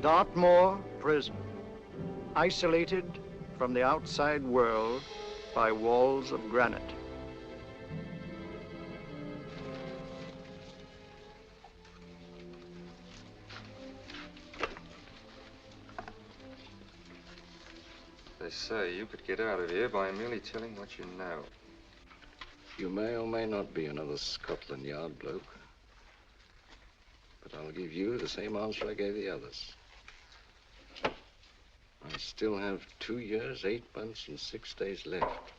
Dartmoor Prison, isolated from the outside world by walls of granite. They say you could get out of here by merely telling what you know. You may or may not be another Scotland Yard bloke. But I'll give you the same answer I gave the others. I still have 2 years, 8 months, and 6 days left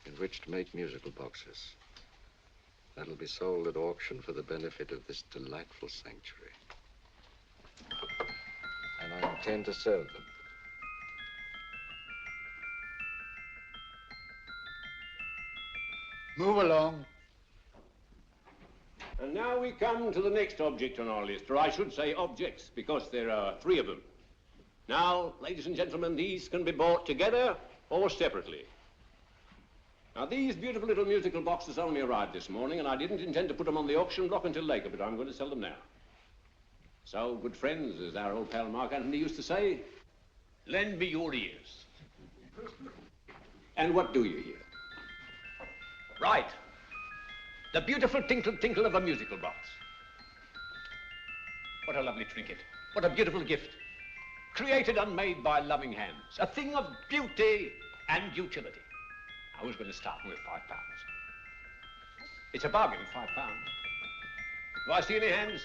in which to make musical boxes. That'll be sold at auction for the benefit of this delightful sanctuary. And I intend to serve them. Move along. And now we come to the next object on our list, or I should say objects, because there are 3 of them. Now, ladies and gentlemen, these can be bought together or separately. Now, these beautiful little musical boxes only arrived this morning, and I didn't intend to put them on the auction block until later, but I'm going to sell them now. So, good friends, as our old pal Mark Antony used to say, lend me your ears. And what do you hear? Right. The beautiful tinkle tinkle of a musical box. What a lovely trinket. What a beautiful gift. Created and made by loving hands. A thing of beauty and utility. I was going to start with £5. It's a bargain, £5. Do I see any hands?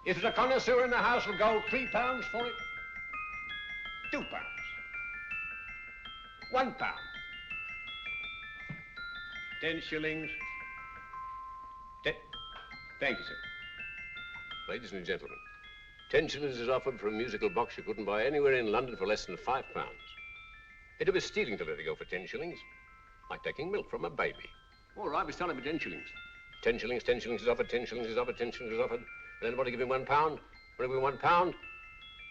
If there's a connoisseur in the house, will go £3 for it. £2. £1. 10 shillings. Thank you, sir. Ladies and gentlemen, 10 shillings is offered for a musical box you couldn't buy anywhere in London for less than £5. It'd be stealing to let it go for 10 shillings. Like taking milk from a baby. All right, we're selling for 10 shillings. 10 shillings, 10 shillings is offered, 10 shillings is offered, 10 shillings is offered. Will anybody give him £1? Will I give him £1?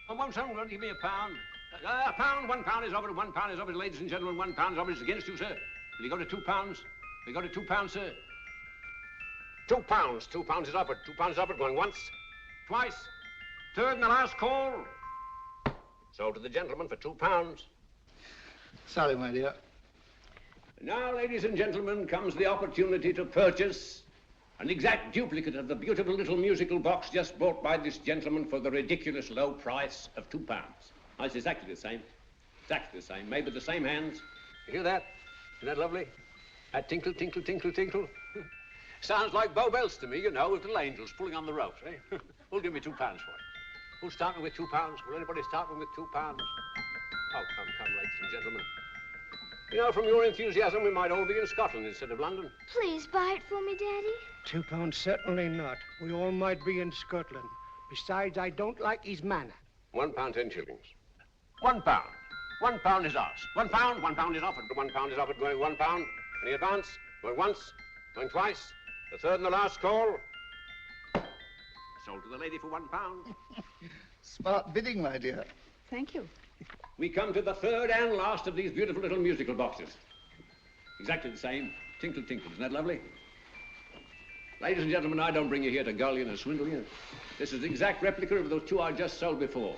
Oh, won't someone give me £1? A pound, £1 is offered, £1 is offered, ladies and gentlemen, £1 is offered. It's against you, sir. Will you go to £2? We got to £2, sir. £2. £2 is offered. £2 is offered. Going once, twice, third and the last call. Sold to the gentleman for £2. Sorry, my dear. Now, ladies and gentlemen, comes the opportunity to purchase an exact duplicate of the beautiful little musical box just bought by this gentleman for the ridiculous low price of £2. Oh, it's exactly the same. Exactly the same. Made with the same hands. You hear that? Isn't that lovely? That tinkle, tinkle, tinkle, tinkle. Sounds like Bow Bells to me, you know, with little angels pulling on the ropes, eh? Who'll give me £2 for it? Who's starting with £2? Will anybody start with £2? Oh, come, ladies and gentlemen. You know, from your enthusiasm, we might all be in Scotland instead of London. Please buy it for me, Daddy. £2, certainly not. We all might be in Scotland. Besides, I don't like his manner. £1, 10 shillings. £1. £1 is asked. £1 is offered. £1 is offered, going £1. Any advance? Going once, going twice, the third and the last call. Sold to the lady for £1. Smart bidding, my dear. Thank you. We come to the third and last of these beautiful little musical boxes. Exactly the same. Tinkle, tinkle. Isn't that lovely? Ladies and gentlemen, I don't bring you here to gull you and swindle you. This is the exact replica of those 2 I just sold before.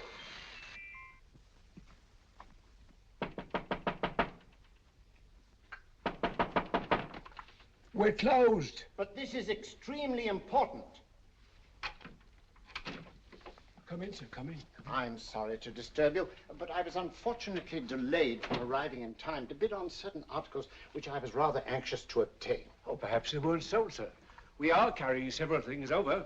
We're closed. But this is extremely important. Come in, sir, come in. I'm sorry to disturb you, but I was unfortunately delayed from arriving in time to bid on certain articles which I was rather anxious to obtain. Oh, perhaps they weren't sold, sir. We are carrying several things over.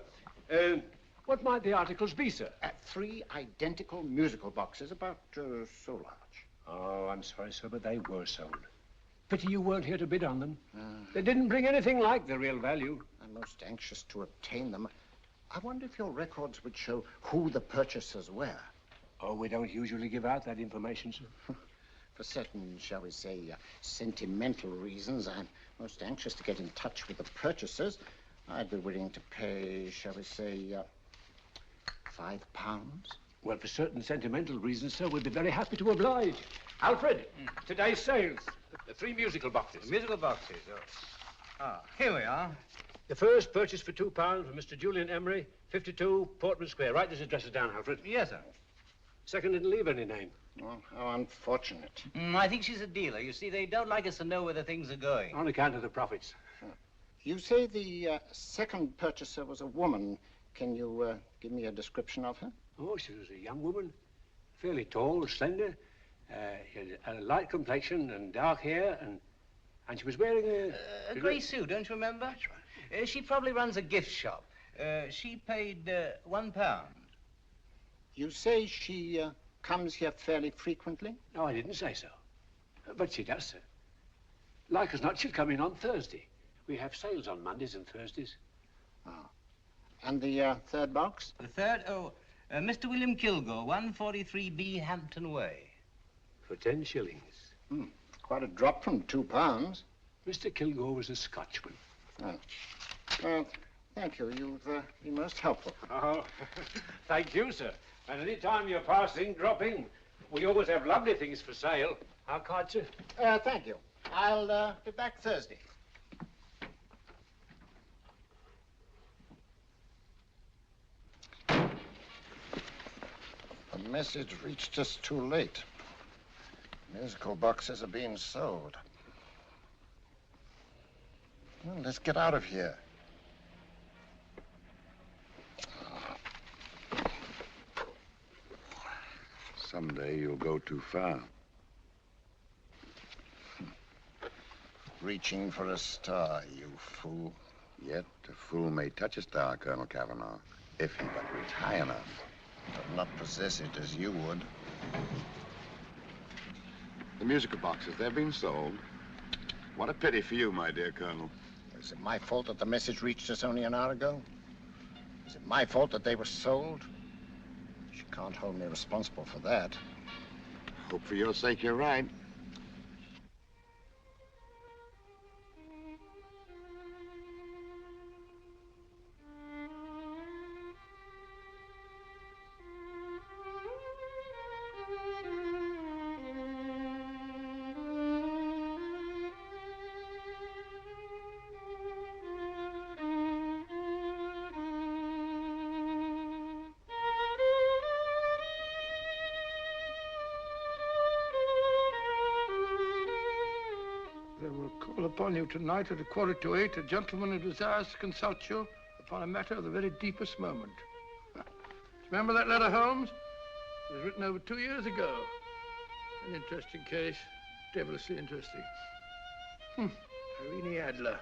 What might the articles be, sir? 3 identical musical boxes, about so large. Oh, I'm sorry, sir, but they were sold. Pity you weren't here to bid on them. They didn't bring anything like the real value. I'm most anxious to obtain them. I wonder if your records would show who the purchasers were. Oh, we don't usually give out that information, sir. For certain, shall we say, sentimental reasons, I'm most anxious to get in touch with the purchasers. I'd be willing to pay, shall we say, £5. Well, for certain sentimental reasons, sir, we'd be very happy to oblige. Alfred, today's sales. The 3 musical boxes. Musical boxes, oh. Ah, here we are. The first purchased for £2 for Mr. Julian Emery, 52 Portman Square. Write these addresses down, Alfred. Yes, sir. Second didn't leave any name. Well, how unfortunate. I think she's a dealer. You see, they don't like us to know where the things are going. On account of the profits. You say the second purchaser was a woman. Can you give me a description of her? Oh, she was a young woman. Fairly tall, slender. She had a light complexion and dark hair, and she was wearing A grey suit, don't you remember? That's right. She probably runs a gift shop. She paid £1. You say she comes here fairly frequently? No, I didn't say so. But she does, sir. Like as not, she'll come in on Thursday. We have sales on Mondays and Thursdays. Oh. And the third box? The third? Oh, Mr. William Kilgore, 143B Hampton Way. For 10 shillings. Quite a drop from £2. Mr. Kilgore was a Scotchman. Oh. Well, thank you. You've been most helpful. Oh, thank you, sir. And any time you're passing, drop in. We always have lovely things for sale. How kind, sir? Thank you. I'll be back Thursday. The message reached us too late. Musical boxes are being sold. Well, let's get out of here. Someday you'll go too far. Reaching for a star, you fool. Yet a fool may touch a star, Colonel Cavanaugh, if he but reach high enough. But not possess it as you would. The musical boxes, they're being sold. What a pity for you, my dear Colonel. Is it my fault that the message reached us only an hour ago? Is it my fault that they were sold? You can't hold me responsible for that. Hope for your sake you're right. Upon you tonight at 7:45, a gentleman who desires to consult you upon a matter of the very deepest moment. Do you remember that letter, Holmes? It was written over 2 years ago. An interesting case, devilishly interesting. Irene Adler.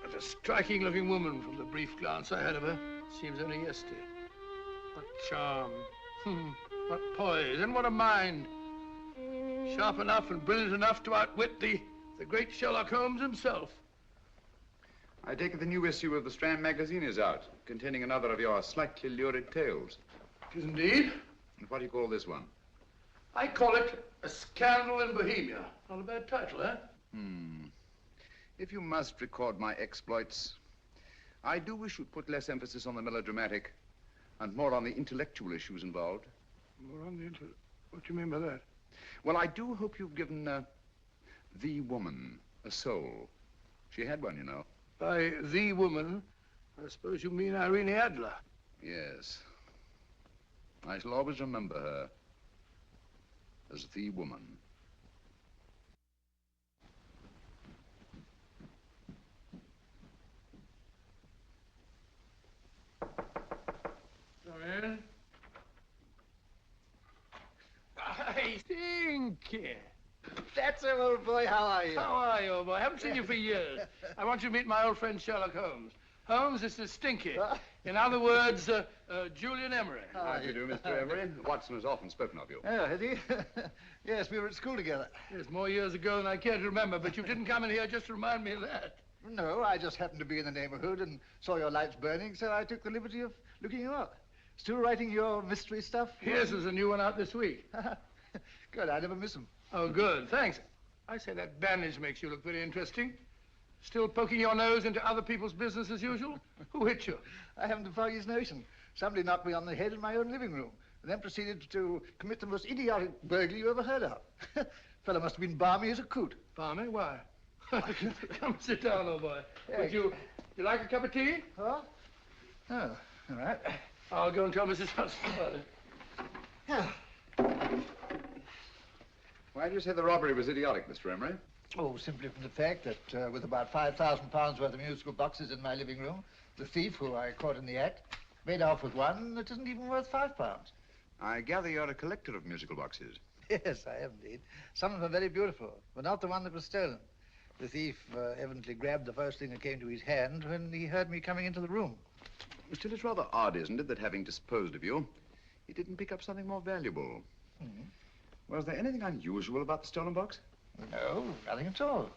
What a striking-looking woman from the brief glance I had of her. Seems only yesterday. What charm. What poise, and what a mind. Sharp enough and brilliant enough to outwit the great Sherlock Holmes himself. I take it the new issue of the Strand magazine is out, containing another of your slightly lurid tales. It is indeed. And what do you call this one? I call it A Scandal in Bohemia. Not a bad title, eh? If you must record my exploits, I do wish you'd put less emphasis on the melodramatic and more on the intellectual issues involved. More on the what do you mean by that? Well, I do hope you've given the woman a soul. She had one, you know. By the woman, I suppose you mean Irene Adler. Yes. I shall always remember her as the woman. Come in. I think. That's him, old boy. How are you? How are you, old boy? I haven't seen you for years. I want you to meet my old friend Sherlock Holmes. Holmes, this is Stinky. In other words, Julian Emery. How do you do, Mr. Emery? Watson has often spoken of you. Oh, has he? Yes, we were at school together. Yes, more years ago than I care to remember, but you didn't come in here just to remind me of that. No, I just happened to be in the neighborhood and saw your lights burning, so I took the liberty of looking you up. Still writing your mystery stuff? Yes, there's a new one out this week. Good, I never miss them. Oh, good, thanks. I say that bandage makes you look very interesting. Still poking your nose into other people's business as usual? Who hit you? I haven't the foggiest notion. Somebody knocked me on the head in my own living room, and then proceeded to commit the most idiotic burglary you ever heard of. Fellow must have been balmy as a coot. Balmy? Why? Come sit down, old boy. Hey. Would you like a cup of tea? Huh? Oh, All right. I'll go and tell Mrs. Hudson about it. Yeah. Why do you say the robbery was idiotic, Mr. Emery? Oh, simply from the fact that with about £5,000 worth of musical boxes in my living room, the thief, who I caught in the act, made off with one that isn't even worth £5. I gather you're a collector of musical boxes. Yes, I am indeed. Some of them are very beautiful, but not the one that was stolen. The thief evidently grabbed the first thing that came to his hand when he heard me coming into the room. Still, it's rather odd, isn't it, that having disposed of you, he didn't pick up something more valuable. Mm-hmm. Was there anything unusual about the stolen box? No, nothing at all.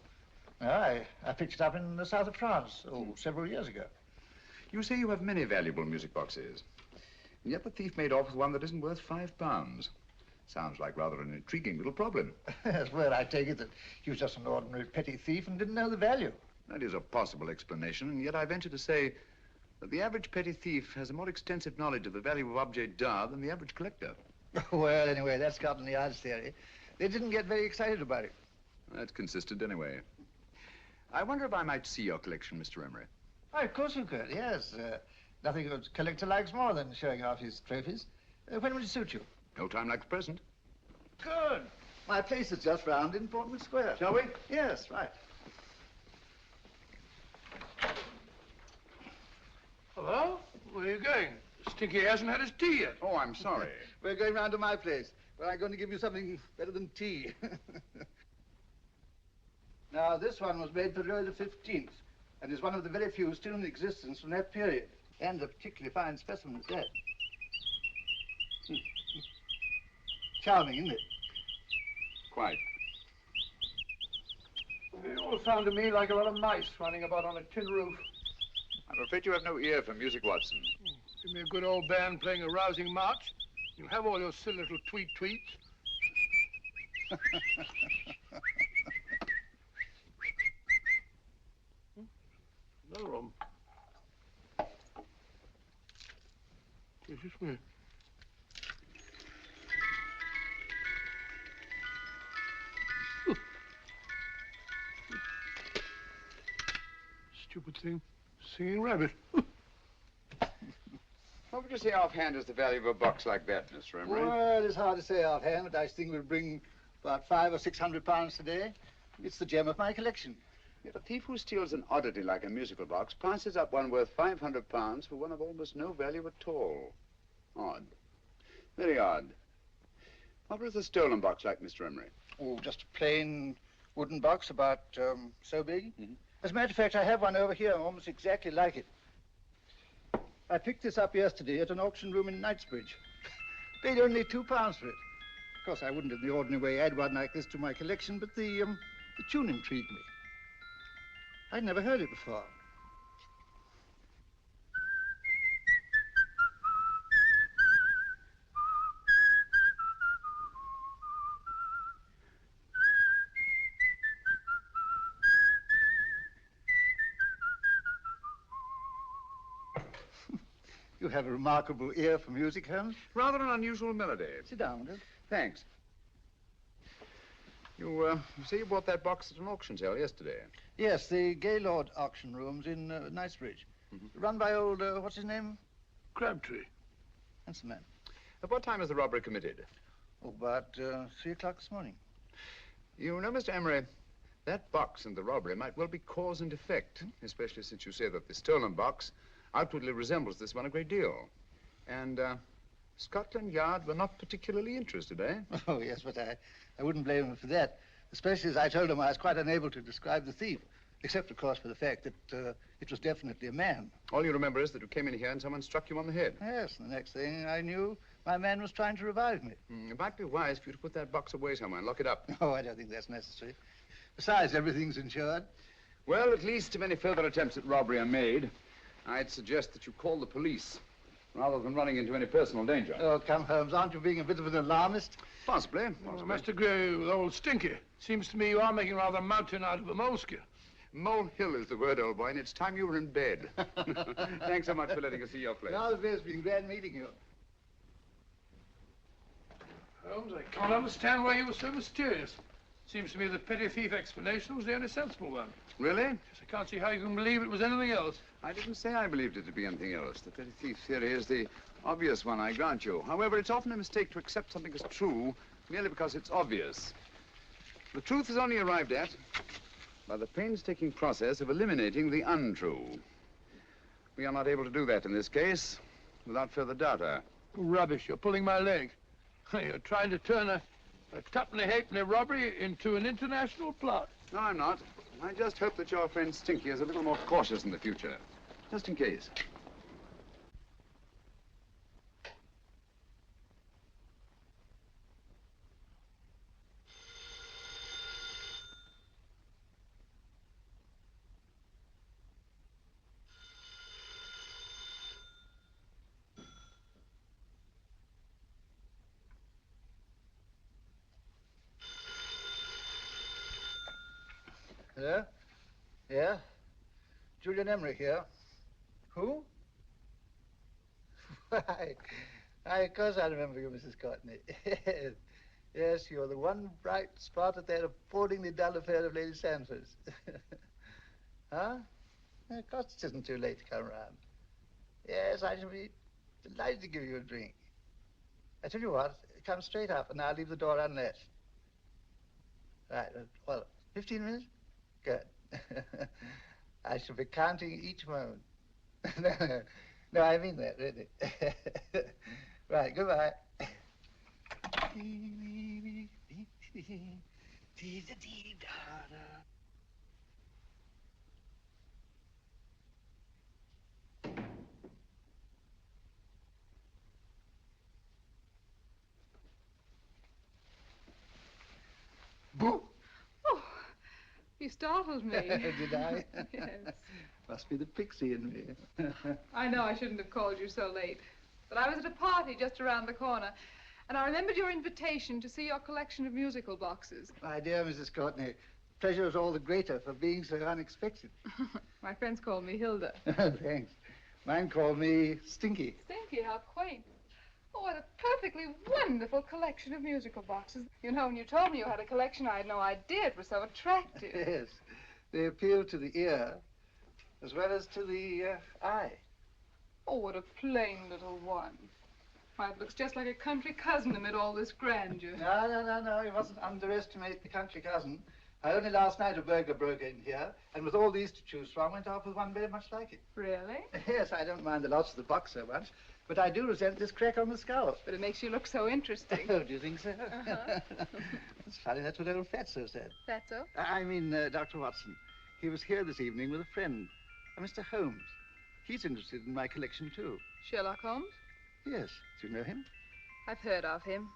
No, I picked it up in the south of France, several years ago. You say you have many valuable music boxes, and yet the thief made off with one that isn't worth £5. Sounds like rather an intriguing little problem. Yes, well, I take it that he was just an ordinary petty thief and didn't know the value. That is a possible explanation, and yet I venture to say that the average petty thief has a more extensive knowledge of the value of objets d'art than the average collector. Well, anyway, that's Scotland Yard's theory. They didn't get very excited about it. That's consistent anyway. I wonder if I might see your collection, Mr. Emery. Oh, of course you could, yes. Nothing a collector likes more than showing off his trophies. When will it suit you? No time like the present. Good. My place is just round in Portman Square. Shall we? Yes, right. Hello? Where are you going? Stinky hasn't had his tea yet. Oh, I'm sorry. We're going round to my place, where I'm going to give you something better than tea. Now, this one was made for Louis XV, and is one of the very few still in existence from that period. And a particularly fine specimen at that. Charming, isn't it? Quite. They all sound to me like a lot of mice running about on a tin roof. I'm afraid you have no ear for music, Watson. Give me a good old band playing a rousing march. You'll have all your silly little tweets. Another one. Excuse me. Stupid thing. Singing rabbit. What would you say offhand is the value of a box like that, Mr. Emery? Well, it's hard to say offhand, but I think we'll bring about £500 or £600 today. It's the gem of my collection. Yet a thief who steals an oddity like a musical box passes up one worth £500 for one of almost no value at all. Odd. Very odd. What was the stolen box like, Mr. Emery? Oh, just a plain wooden box about so big. Mm-hmm. As a matter of fact, I have one over here almost exactly like it. I picked this up yesterday at an auction room in Knightsbridge. Paid only £2 for it. Of course, I wouldn't in the ordinary way add one like this to my collection, but the tune intrigued me. I'd never heard it before. You have a remarkable ear for music, Holmes. Rather an unusual melody. Sit down, will you? Thanks. You say you bought that box at an auction sale yesterday? Yes, the Gaylord auction rooms in Knightsbridge. Mm-hmm. Run by old, what's his name? Crabtree. That's the man. At what time was the robbery committed? Oh, about 3 o'clock this morning. You know, Mr. Emery, that box and the robbery might well be cause and effect, especially since you say that the stolen box outwardly resembles this one a great deal. And Scotland Yard were not particularly interested, eh? Oh, yes, but I wouldn't blame him for that, especially as I told him I was quite unable to describe the thief, except, of course, for the fact that it was definitely a man. All you remember is that you came in here and someone struck you on the head. Yes, and the next thing I knew, my man was trying to revive me. It might be wise for you to put that box away somewhere and lock it up. Oh, I don't think that's necessary. Besides, everything's insured. Well, at least if any further attempts at robbery are made, I'd suggest that you call the police, rather than running into any personal danger. Oh, come, Holmes, aren't you being a bit of an alarmist? Possibly. Well, I must agree with old Stinky. Seems to me you are making rather a mountain out of a moleskin. Molehill is the word, old boy, and it's time you were in bed. Thanks so much for letting us see your place. Now, it's been glad meeting you. Holmes, I can't understand why you were so mysterious. Seems to me the petty thief explanation was the only sensible one. Really? Yes, I can't see how you can believe it was anything else. I didn't say I believed it to be anything else. The petty thief theory is the obvious one, I grant you. However, it's often a mistake to accept something as true merely because it's obvious. The truth is only arrived at by the painstaking process of eliminating the untrue. We are not able to do that in this case without further data. Rubbish, you're pulling my leg. You're trying to turn a tuppenny halfpenny robbery into an international plot. No, I'm not. I just hope that your friend Stinky is a little more cautious in the future, just in case. Hello? Yeah? Julian Emery here. Who? Why, of course I remember you, Mrs. Courtney. Yes, you're the one bright spot at that appallingly dull affair of Lady Sanford's. Huh? Of course it isn't too late to come round. Yes, I shall be delighted to give you a drink. I tell you what, come straight up and I'll leave the door unlatched. Right, well, 15 minutes? Good. I shall be counting each moment. No, I mean that, really. Right, goodbye. Boo! Oh, you startled me. Did I? Yes. Must be the pixie in me. I know I shouldn't have called you so late, but I was at a party just around the corner, and I remembered your invitation to see your collection of musical boxes. My dear Mrs. Courtney, pleasure is all the greater for being so unexpected. My friends call me Hilda. Thanks. Mine call me Stinky. Stinky, how quaint. Oh, what a perfectly wonderful collection of musical boxes. You know, when you told me you had a collection, I had no idea it was so attractive. Yes. They appeal to the ear as well as to the eye. Oh, what a plain little one. Why, it looks just like a country cousin amid all this grandeur. No. You mustn't underestimate the country cousin. Only last night a burglar broke in here, and with all these to choose from, went off with one very much like it. Really? Yes, I don't mind the loss of the box so much, but I do resent this crack on the skull. But it makes you look so interesting. Oh, do you think so? Uh-huh. It's funny, that's what old Fatso said. Fatso? I mean, Dr. Watson. He was here this evening with a friend, a Mr. Holmes. He's interested in my collection, too. Sherlock Holmes? Yes. Do you know him? I've heard of him.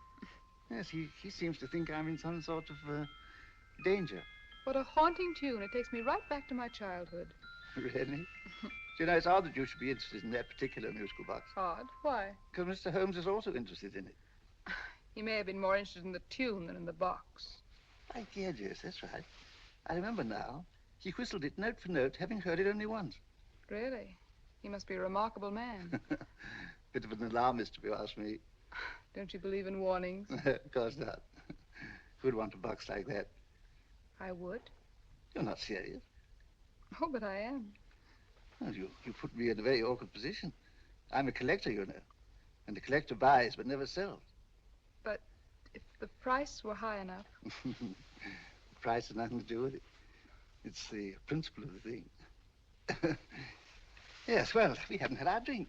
Yes, he seems to think I'm in some sort of danger. What a haunting tune. It takes me right back to my childhood. Really? You know, it's odd that you should be interested in that particular musical box. Odd? Why? Because Mr. Holmes is also interested in it. He may have been more interested in the tune than in the box. My dear, yes, that's right. I remember now. He whistled it note for note, having heard it only once. Really? He must be a remarkable man. Bit of an alarmist, if you ask me. Don't you believe in warnings? Of course not. Who'd want a box like that? I would. You're not serious. Oh, but I am. Well, you put me in a very awkward position. I'm a collector, you know. And the collector buys but never sells. But if the price were high enough... The price has nothing to do with it. It's the principle of the thing. Yes, well, we haven't had our drink.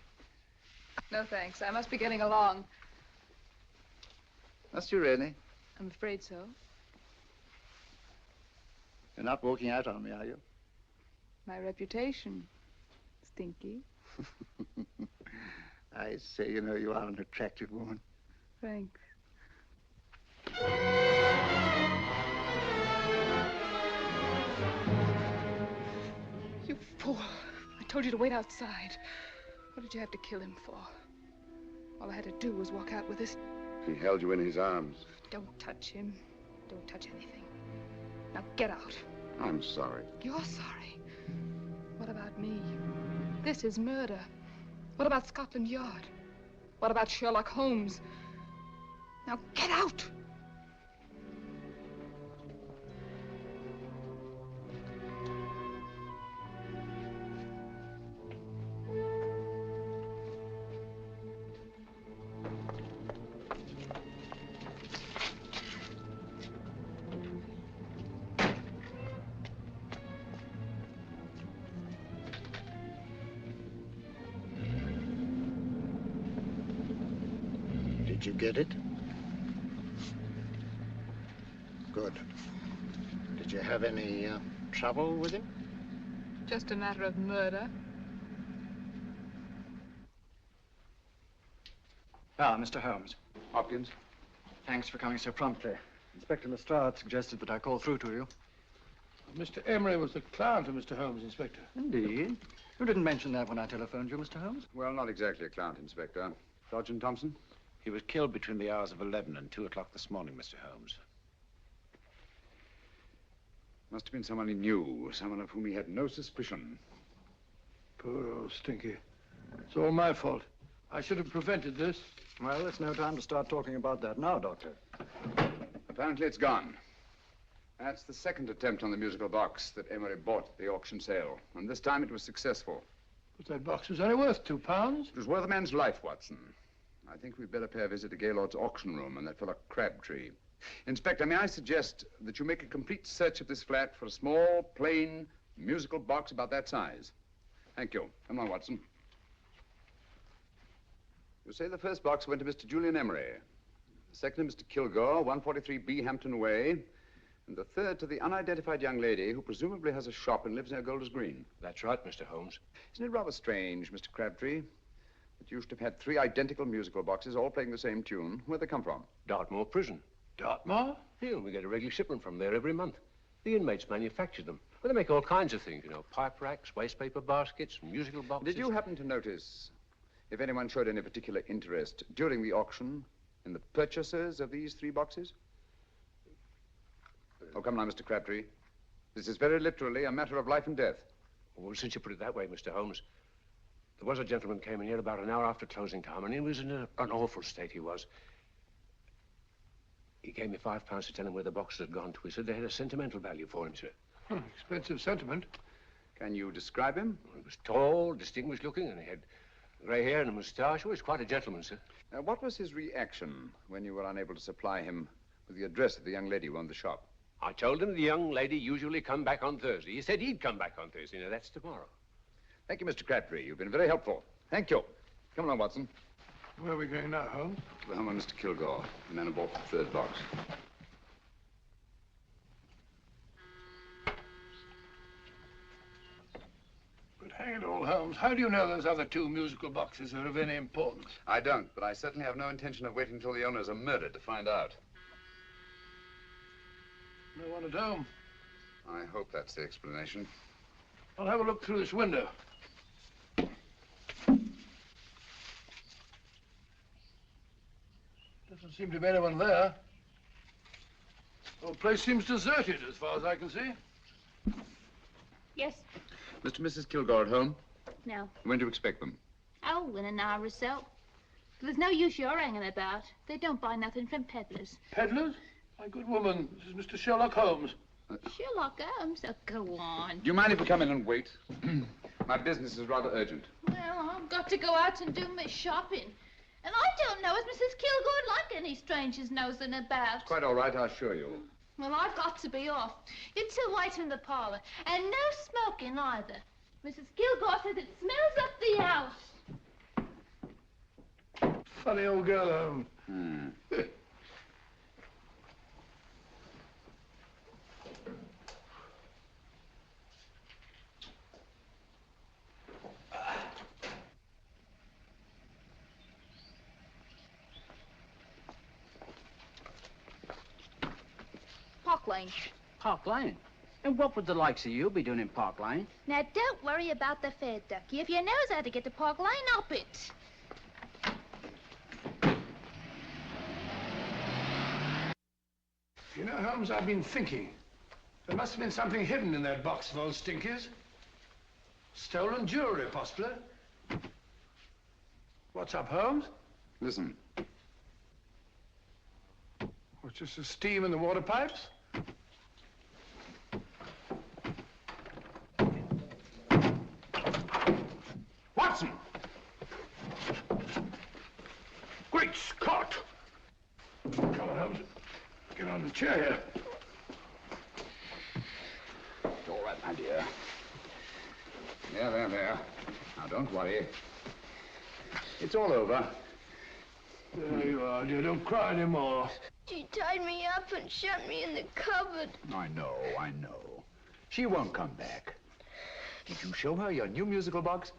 No, thanks. I must be getting along. Must you really? I'm afraid so. You're not walking out on me, are you? My reputation, Stinky. I say, you know, you are an attractive woman. Thanks. You fool. I told you to wait outside. What did you have to kill him for? All I had to do was walk out with this. He held you in his arms. Don't touch him. Don't touch anything. Now get out. I'm sorry. You're sorry. What about me? This is murder. What about Scotland Yard? What about Sherlock Holmes? Now get out! Did you get it? Good. Did you have any trouble with him? Just a matter of murder. Ah, Mr. Holmes. Hopkins? Thanks for coming so promptly. Inspector Lestrade suggested that I call through to you. Mr. Emery was the client of Mr. Holmes, Inspector. Indeed. You didn't mention that when I telephoned you, Mr. Holmes. Well, not exactly a client, Inspector. Sergeant Thompson? He was killed between the hours of 11 and 2 o'clock this morning, Mr. Holmes. Must have been someone he knew, someone of whom he had no suspicion. Poor old Stinky. It's all my fault. I should have prevented this. Well, it's no time to start talking about that now, Doctor. Apparently it's gone. That's the second attempt on the musical box that Emery bought at the auction sale. And this time it was successful. But that box was only worth £2. It was worth a man's life, Watson. I think we'd better pay a visit to Gaylord's auction room and that fellow Crabtree. Inspector, may I suggest that you make a complete search of this flat for a small, plain, musical box about that size. Thank you. Come on, Watson. You say the first box went to Mr. Julian Emery. The second to Mr. Kilgore, 143B Hampton Way. And the third to the unidentified young lady who presumably has a shop and lives near Golders Green. That's right, Mr. Holmes. Isn't it rather strange, Mr. Crabtree, that you should have had 3 identical musical boxes all playing the same tune? Where'd they come from? Dartmoor Prison. Dartmoor? Yeah, we get a regular shipment from there every month. The inmates manufacture them. Well, they make all kinds of things, you know, pipe racks, wastepaper baskets, musical boxes. Did you happen to notice if anyone showed any particular interest during the auction in the purchasers of these 3 boxes? Oh, come now, Mr. Crabtree. This is very literally a matter of life and death. Well, since you put it that way, Mr. Holmes, there was a gentleman came in here about an hour after closing time, and he was in an awful state, he was. He gave me £5 to tell him where the boxes had gone to. He said they had a sentimental value for him, sir. Expensive sentiment. Can you describe him? Well, he was tall, distinguished looking, and he had grey hair and a moustache. He was quite a gentleman, sir. What was his reaction when you were unable to supply him with the address of the young lady who owned the shop? I told him the young lady usually come back on Thursday. He said he'd come back on Thursday. Now, that's tomorrow. Thank you, Mr. Crabtree. You've been very helpful. Thank you. Come along, Watson. Where are we going now, Holmes? To the home of Mr. Kilgore, the man who bought the 3rd box. But hang it all, Holmes, how do you know those other 2 musical boxes are of any importance? I don't, but I certainly have no intention of waiting until the owners are murdered to find out. No one at home. I hope that's the explanation. I'll have a look through this window. Doesn't seem to be anyone there. The whole place seems deserted as far as I can see. Yes. Mr. and Mrs. Kilgore at home? No. When do you expect them? Oh, in an hour or so. There's no use you're hanging about. They don't buy nothing from peddlers. Peddlers? My good woman, this is Mr. Sherlock Holmes. Sherlock Holmes? Oh, go on. Do you mind if we come in and wait? My business is rather urgent. Well, I've got to go out and do my shopping. And I don't know if Mrs. Kilgore would like any strangers nosing about. It's quite all right, I assure you. Well, I've got to be off. You two wait in the parlor. And no smoking either. Mrs. Kilgore says it smells up the house. Funny old girl, Holmes. Park Lane. Park Lane? And what would the likes of you be doing in Park Lane? Now, don't worry about the fare, Ducky. If you knows how to get to Park Lane, up it. You know, Holmes, I've been thinking. There must have been something hidden in that box of old Stinky's. Stolen jewelry, possibly. What's up, Holmes? Listen. What's just the steam in the water pipes? Watson! Great Scott! Come on, Holmes. Get on the chair here. It's all right, my dear. There. Now, don't worry. It's all over. There you are, dear. Don't cry anymore. She tied me up and shut me in the cupboard. I know. She won't come back. Did you show her your new musical box?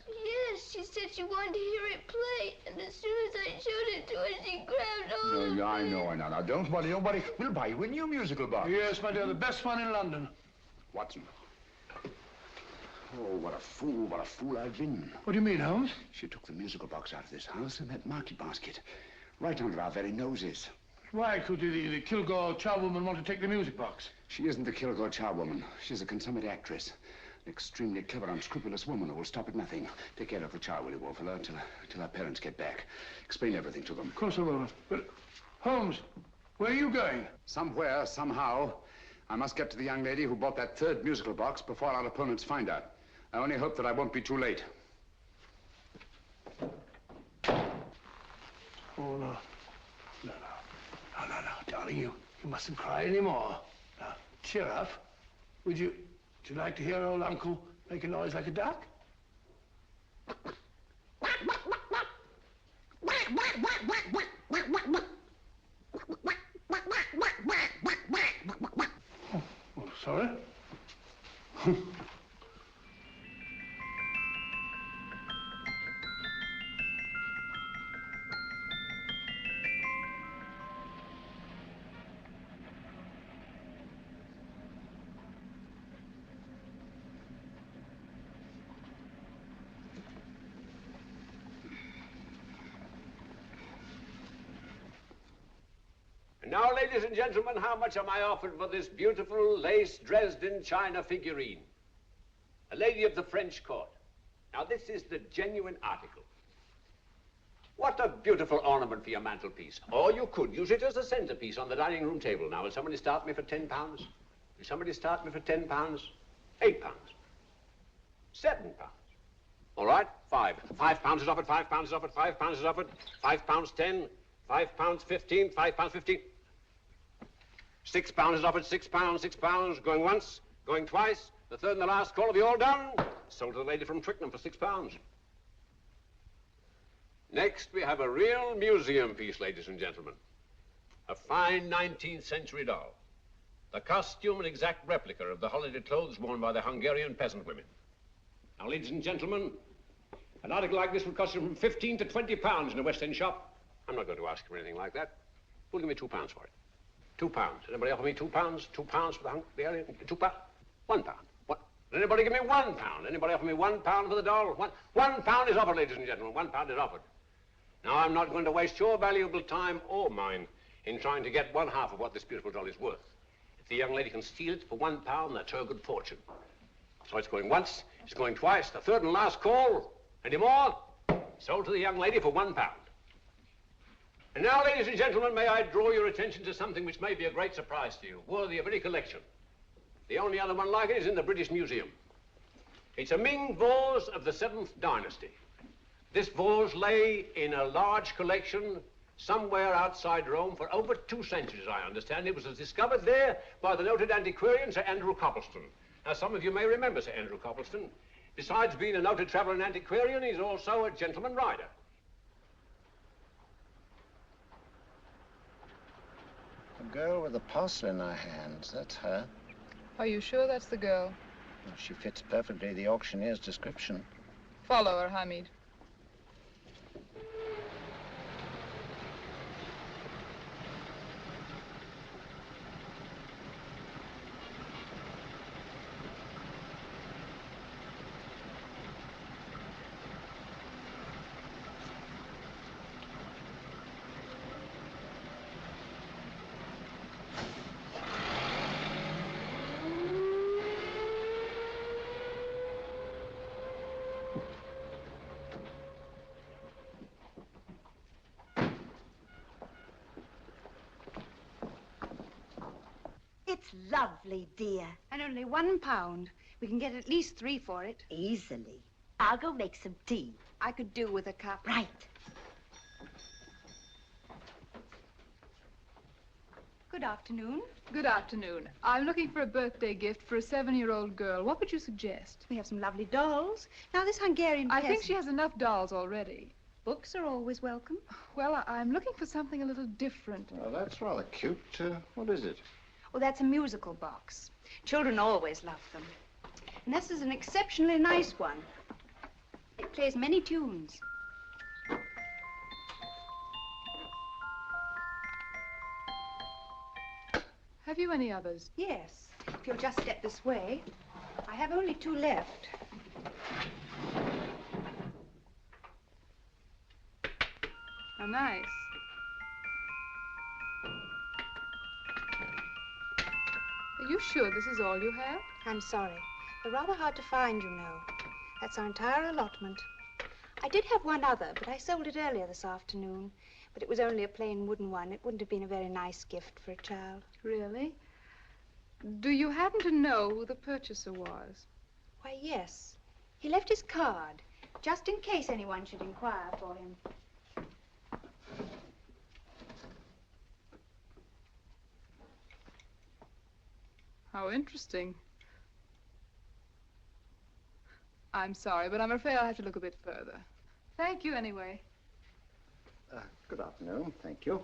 Yes, she said she wanted to hear it play, and as soon as I showed it to her, she grabbed hold of No, I me. know. Now, don't worry. We'll buy you a new musical box. Yes, my dear, the best one in London. Watson. Oh, what a fool I've been. What do you mean, Holmes? She took the musical box out of this house in that market basket, right under our very noses. Why could the Kilgore charwoman want to take the music box? She isn't the Kilgore charwoman. She's a consummate actress. An extremely clever, unscrupulous woman who will stop at nothing. Take care of the child, will you, Wolfella, till her parents get back. Explain everything to them. Of course I will. But, Holmes, where are you going? Somewhere, somehow, I must get to the young lady who bought that third musical box before our opponents find out. I only hope that I won't be too late. Oh, no. No, darling, you mustn't cry anymore. Now, cheer up. Would you like to hear old Uncle make a noise like a duck? Oh, sorry. Now, ladies and gentlemen, how much am I offered for this beautiful lace Dresden china figurine? A lady of the French court. Now, this is the genuine article. What a beautiful ornament for your mantelpiece. Or you could use it as a centerpiece on the dining room table. Now, will somebody start me for £10? Will somebody start me for £10? £8? £7? All right, £5 is offered, £5 is offered, £5 is offered, £5.10, £5.15, £5.15. £6 is offered, £6, going once, going twice. The third and the last call. Have you all done? Sold to the lady from Twickenham for £6. Next, we have a real museum piece, ladies and gentlemen. A fine 19th century doll. The costume an exact replica of the holiday clothes worn by the Hungarian peasant women. Now, ladies and gentlemen, an article like this would cost you from £15 to £20 in a West End shop. I'm not going to ask you for anything like that. Who'll give me £2 for it? £2. Anybody offer me £2? £2 for the Hungarian? £2? £1. What? Anybody give me £1? Anybody offer me £1 for the doll? £1 is offered, ladies and gentlemen. £1 is offered. Now, I'm not going to waste your valuable time or mine in trying to get one half of what this beautiful doll is worth. If the young lady can steal it for £1, that's her good fortune. So it's going once, it's going twice, the third and last call. Any more? Sold to the young lady for £1. And now, ladies and gentlemen, may I draw your attention to something which may be a great surprise to you, worthy of any collection. The only other one like it is in the British Museum. It's a Ming vase of the 7th dynasty. This vase lay in a large collection somewhere outside Rome for over 2 centuries, I understand. It was discovered there by the noted antiquarian, Sir Andrew Coppleston. Now, some of you may remember Sir Andrew Coppleston. Besides being a noted traveler and antiquarian, he's also a gentleman rider. The girl with the parcel in her hands, that's her. Are you sure that's the girl? Well, she fits perfectly the auctioneer's description. Follow her, Hamid. It's lovely, dear. And only £1. We can get at least 3 for it. Easily. I'll go make some tea. I could do with a cup. Right. Good afternoon. Good afternoon. I'm looking for a birthday gift for a 7-year-old girl. What would you suggest? We have some lovely dolls. Now, this Hungarian I think peasant... she has enough dolls already. Books are always welcome. Well, I'm looking for something a little different. Well, that's rather cute. What is it? Well, that's a musical box. Children always love them. And this is an exceptionally nice one. It plays many tunes. Have you any others? Yes. If you'll just step this way. I have only 2 left. How nice. Are you sure this is all you have? I'm sorry. They're rather hard to find, you know. That's our entire allotment. I did have one other, but I sold it earlier this afternoon. But it was only a plain wooden one. It wouldn't have been a very nice gift for a child. Really? Do you happen to know who the purchaser was? Why, yes. He left his card, just in case anyone should inquire for him. How interesting. I'm sorry, but I'm afraid I'll have to look a bit further. Thank you anyway. Good afternoon. Thank you.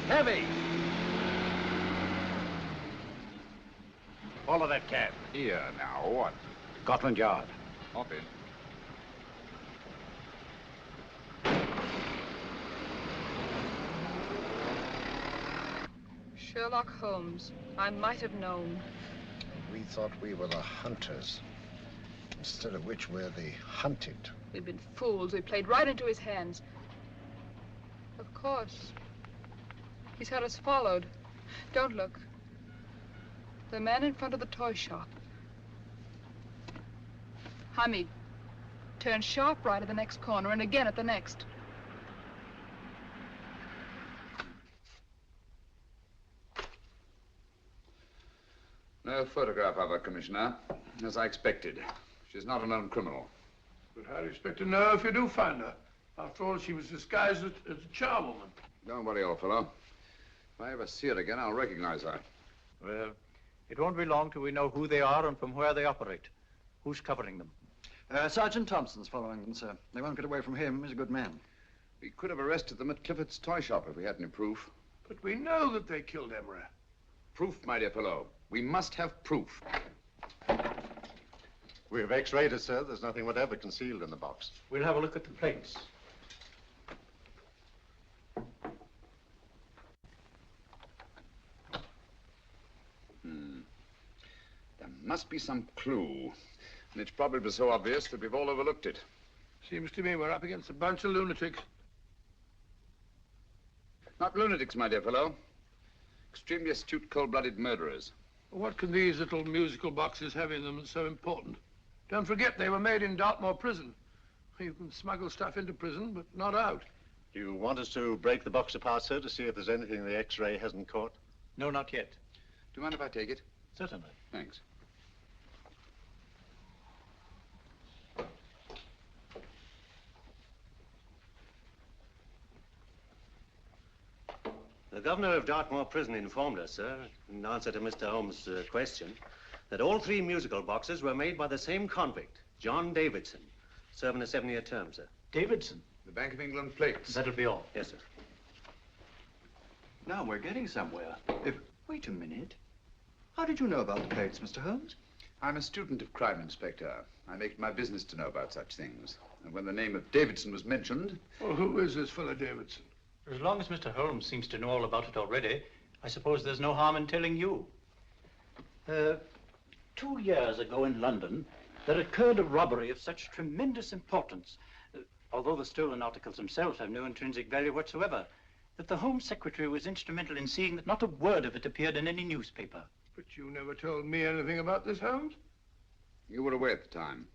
Heavy! Follow that cab. Here now, what? Scotland Yard. Hop in. Sherlock Holmes. I might have known. We thought we were the hunters, instead of which we're the hunted. We've been fools. We played right into his hands. Of course. He's had us followed. Don't look. The man in front of the toy shop. Hamid, turn sharp right at the next corner and again at the next. No photograph of her, Commissioner, as I expected. She's not a known criminal. But how do you expect to know if you do find her? After all, she was disguised as a charwoman. Don't worry, old fellow. If I ever see her again, I'll recognize her. Well, it won't be long till we know who they are and from where they operate. Who's covering them? Sergeant Thompson's following them, sir. They won't get away from him. He's a good man. We could have arrested them at Clifford's toy shop if we had any proof. But we know that they killed Emery. Proof, my dear fellow. We must have proof. We've x-rayed it, sir. There's nothing whatever concealed in the box. We'll have a look at the plates. There must be some clue. And it's probably so obvious that we've all overlooked it. Seems to me we're up against a bunch of lunatics. Not lunatics, my dear fellow. Extremely astute, cold-blooded murderers. What can these little musical boxes have in them that's so important? Don't forget, they were made in Dartmoor prison. You can smuggle stuff into prison, but not out. Do you want us to break the box apart, sir, to see if there's anything the x-ray hasn't caught? No, not yet. Do you mind if I take it? Certainly. Thanks. The governor of Dartmoor Prison informed us, sir, in answer to Mr. Holmes' question, that all 3 musical boxes were made by the same convict, John Davidson, serving a 7-year term, sir. Davidson? The Bank of England plates. That'll be all. Yes, sir. Now we're getting somewhere. Wait a minute. How did you know about the plates, Mr. Holmes? I'm a student of crime, Inspector. I make it my business to know about such things. And when the name of Davidson was mentioned... Well, who is this fellow Davidson? As long as Mr. Holmes seems to know all about it already, I suppose there's no harm in telling you. 2 years ago in London, there occurred a robbery of such tremendous importance, although the stolen articles themselves have no intrinsic value whatsoever, that the Home Secretary was instrumental in seeing that not a word of it appeared in any newspaper. But you never told me anything about this, Holmes. You were away at the time.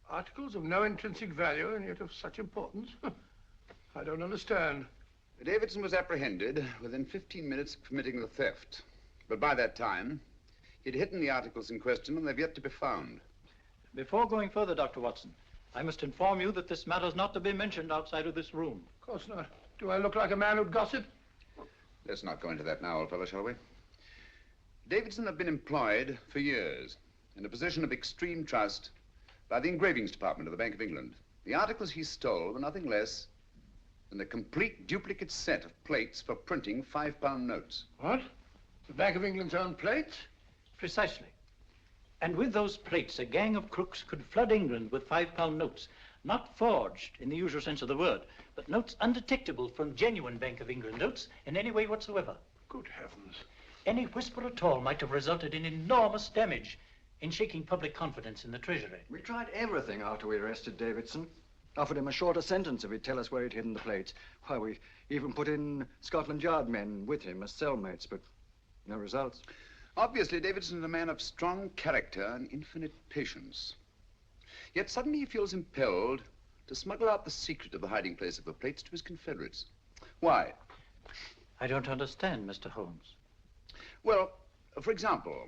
Articles of no intrinsic value and yet of such importance? I don't understand. Davidson was apprehended within 15 minutes of committing the theft. But by that time, he'd hidden the articles in question and they've yet to be found. Before going further, Dr. Watson, I must inform you that this matter's not to be mentioned outside of this room. Of course not. Do I look like a man who'd gossip? Let's not go into that now, old fellow, shall we? Davidson had been employed for years in a position of extreme trust by the engravings department of the Bank of England. The articles he stole were nothing less than a complete duplicate set of plates for printing £5 notes. What? The Bank of England's own plates? Precisely. And with those plates, a gang of crooks could flood England with £5 notes, not forged in the usual sense of the word, but notes undetectable from genuine Bank of England notes in any way whatsoever. Good heavens. Any whisper at all might have resulted in enormous damage in shaking public confidence in the Treasury. We tried everything after we arrested Davidson. Offered him a shorter sentence if he'd tell us where he'd hidden the plates. Why, we even put in Scotland Yard men with him as cellmates, but no results. Obviously, Davidson is a man of strong character and infinite patience. Yet suddenly he feels impelled to smuggle out the secret of the hiding place of the plates to his confederates. Why? I don't understand, Mr. Holmes. Well, for example,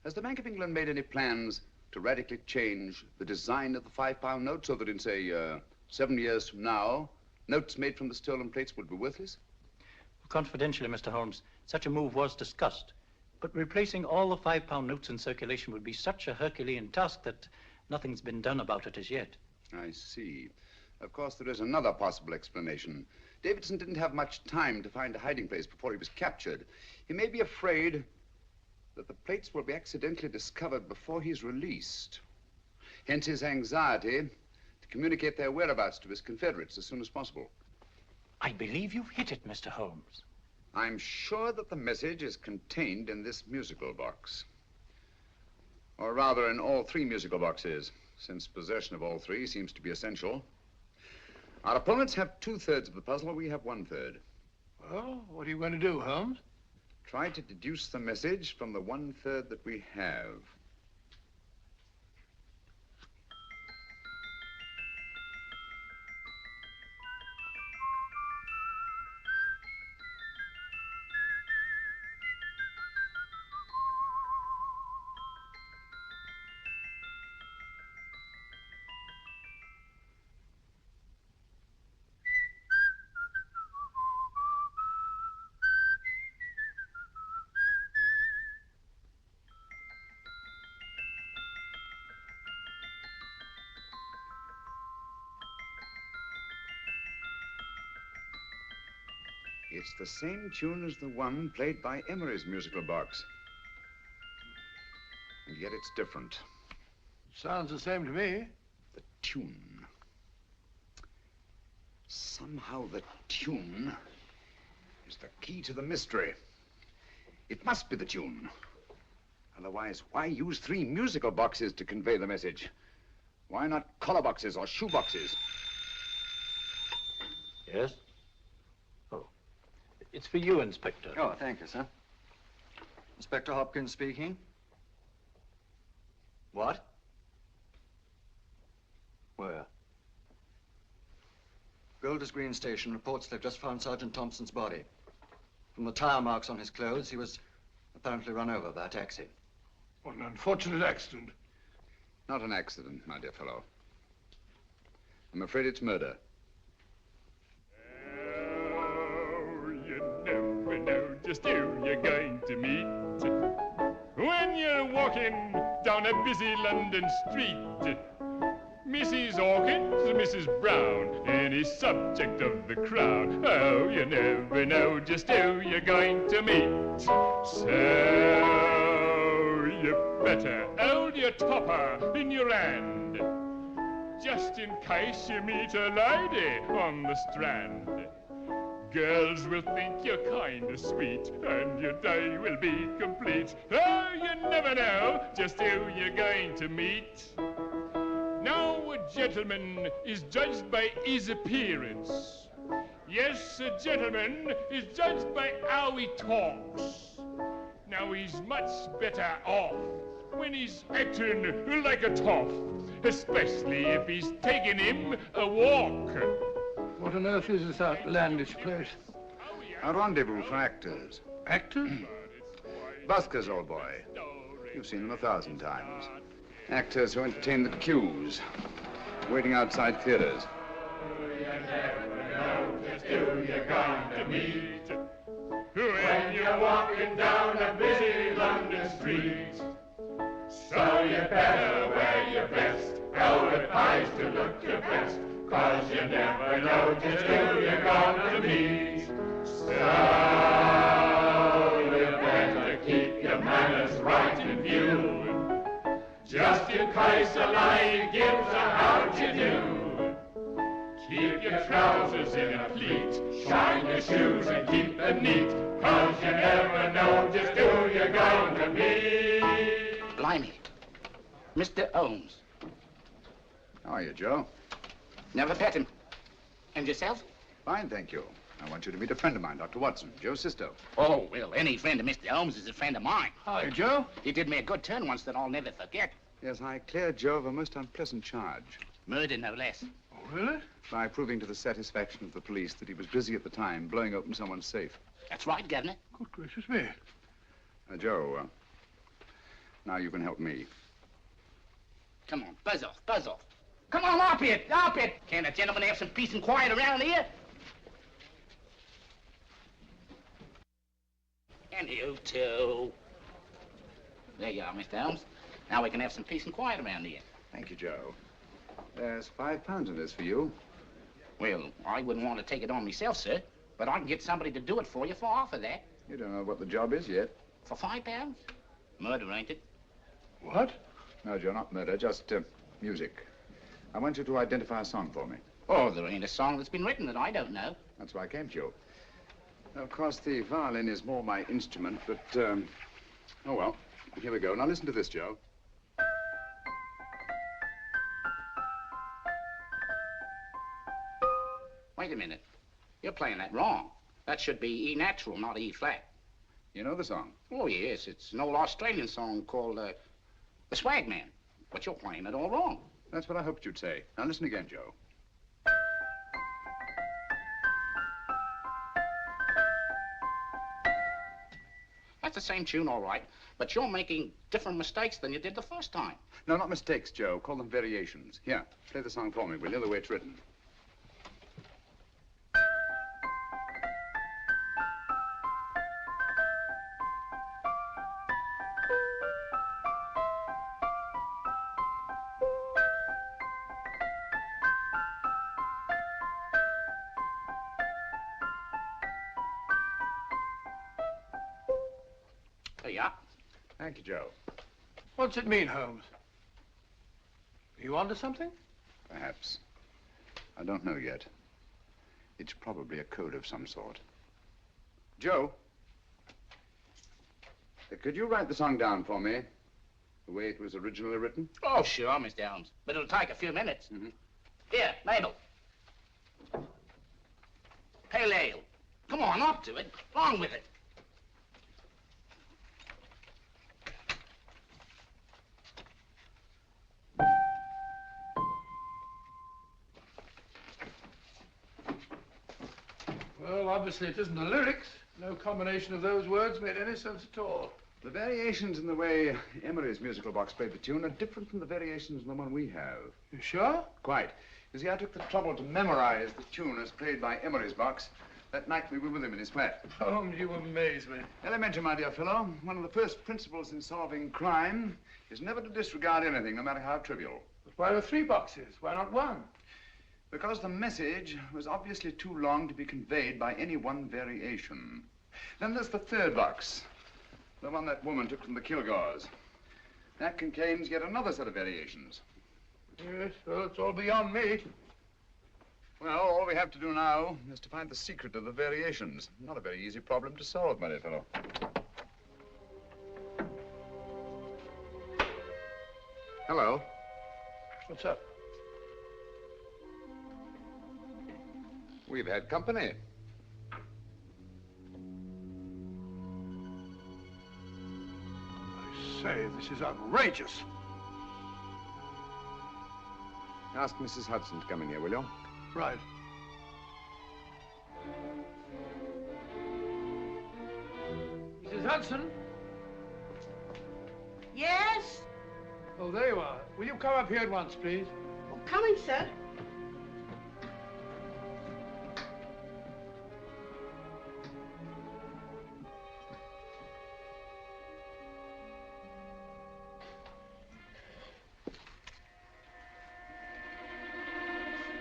has the Bank of England made any plans to radically change the design of the £5 note so that in, say, 7 years from now, notes made from the stolen plates would be worthless? Confidentially, Mr. Holmes, such a move was discussed. But replacing all the £5 notes in circulation would be such a Herculean task that nothing's been done about it as yet. I see. Of course, there is another possible explanation. Davidson didn't have much time to find a hiding place before he was captured. He may be afraid that the plates will be accidentally discovered before he's released. Hence his anxiety to communicate their whereabouts to his confederates as soon as possible. I believe you've hit it, Mr. Holmes. I'm sure that the message is contained in this musical box. Or rather, in all 3 musical boxes, since possession of all 3 seems to be essential. Our opponents have 2/3 of the puzzle, we have 1/3. Well, what are you going to do, Holmes? Try to deduce the message from the 1/3 that we have. It's the same tune as the one played by Emery's musical box. And yet it's different. Sounds the same to me. The tune. Somehow the tune is the key to the mystery. It must be the tune. Otherwise, why use 3 musical boxes to convey the message? Why not collar boxes or shoe boxes? Yes? It's for you, Inspector. Oh, thank you, sir. Inspector Hopkins speaking. What? Where? Golders Green Station reports they've just found Sergeant Thompson's body. From the tire marks on his clothes, he was apparently run over by a taxi. What an unfortunate accident. Not an accident, my dear fellow. I'm afraid it's murder. Never know just who you're going to meet when you're walking down a busy London street. Mrs. Hawkins, Mrs. Brown, any subject of the crowd. Oh, you never know just who you're going to meet. So you better hold your topper in your hand, just in case you meet a lady on the Strand. Girls will think you're kind of sweet, and your day will be complete. Oh, you never know just who you're going to meet. Now, a gentleman is judged by his appearance. Yes, a gentleman is judged by how he talks. Now, he's much better off when he's acting like a toff, especially if he's taking him a walk. What on earth is this outlandish place? A rendezvous for actors. Actors? Buskers, old boy. You've seen them 1,000 times. Actors who entertain the queues, waiting outside theaters. Who you're going to meet when you're walking down a busy London street. So you better wear your best velvet pies to look your best, 'cause you never know just who you're going to meet. So you better keep your manners right in view, just in case a lie gives a how'd you do. Keep your trousers in a pleat, shine your shoes and keep them neat, 'cause you never know just who you're going to meet. Blimey. Mr. Holmes. How are you, Joe? Never met him. And yourself? Fine, thank you. I want you to meet a friend of mine, Dr. Watson, Joe's sister. Oh, well, any friend of Mr. Holmes is a friend of mine. Hi, Joe. He did me a good turn once that I'll never forget. Yes, I cleared Joe of a most unpleasant charge. Murder, no less. Oh, really? By proving to the satisfaction of the police that he was busy at the time blowing open someone's safe. That's right, Governor. Good gracious me. Joe, now you can help me. Come on, buzz off, buzz off. Come on, up it, up it. Can't a gentleman have some peace and quiet around here? And you too. There you are, Mr. Holmes. Now we can have some peace and quiet around here. Thank you, Joe. There's £5 in this for you. Well, I wouldn't want to take it on myself, sir, but I can get somebody to do it for you for half of that. You don't know what the job is yet. For £5? Murder, ain't it? What? No, Joe, not murder, just music. I want you to identify a song for me. Oh, there ain't a song that's been written that I don't know. That's why I came to you. Of course, the violin is more my instrument, but, oh, well, here we go. Now, listen to this, Joe. Wait a minute. You're playing that wrong. That should be E natural, not E flat. You know the song? Oh, yes. It's an old Australian song called, The Swag Man. But you're playing it all wrong. That's what I hoped you'd say. Now, listen again, Joe. That's the same tune, all right, but you're making different mistakes than you did the first time. No, not mistakes, Joe. Call them variations. Here, play the song for me, will you, the way it's written. Yeah. Thank you, Joe. What's it mean, Holmes? Are you onto something? Perhaps. I don't know yet. It's probably a code of some sort. Joe, could you write the song down for me, the way it was originally written? Oh, sure, Mr. Holmes, but it'll take a few minutes. Mm-hmm. Here, Mabel. Pale ale. Come on, up to it. Along with it. Well, obviously it isn't the lyrics. No combination of those words made any sense at all. The variations in the way Emery's musical box played the tune are different from the variations in the one we have. You sure? Quite. You see, I took the trouble to memorize the tune as played by Emery's box that night we were with him in his flat. Holmes, you amaze me. Elementary, my dear fellow. One of the first principles in solving crime is never to disregard anything, no matter how trivial. But why were 3 boxes? Why not 1? Because the message was obviously too long to be conveyed by any one variation. Then there's the 3rd box, the one that woman took from the Kilgores. That contains yet another set of variations. Yes, well, it's all beyond me. Well, all we have to do now is to find the secret of the variations. Not a very easy problem to solve, my dear fellow. Hello. What's up? We've had company. I say, this is outrageous. Ask Mrs. Hudson to come in here, will you? Right. Hudson? Yes? Oh, there you are. Will you come up here at once, please? Oh, coming, sir.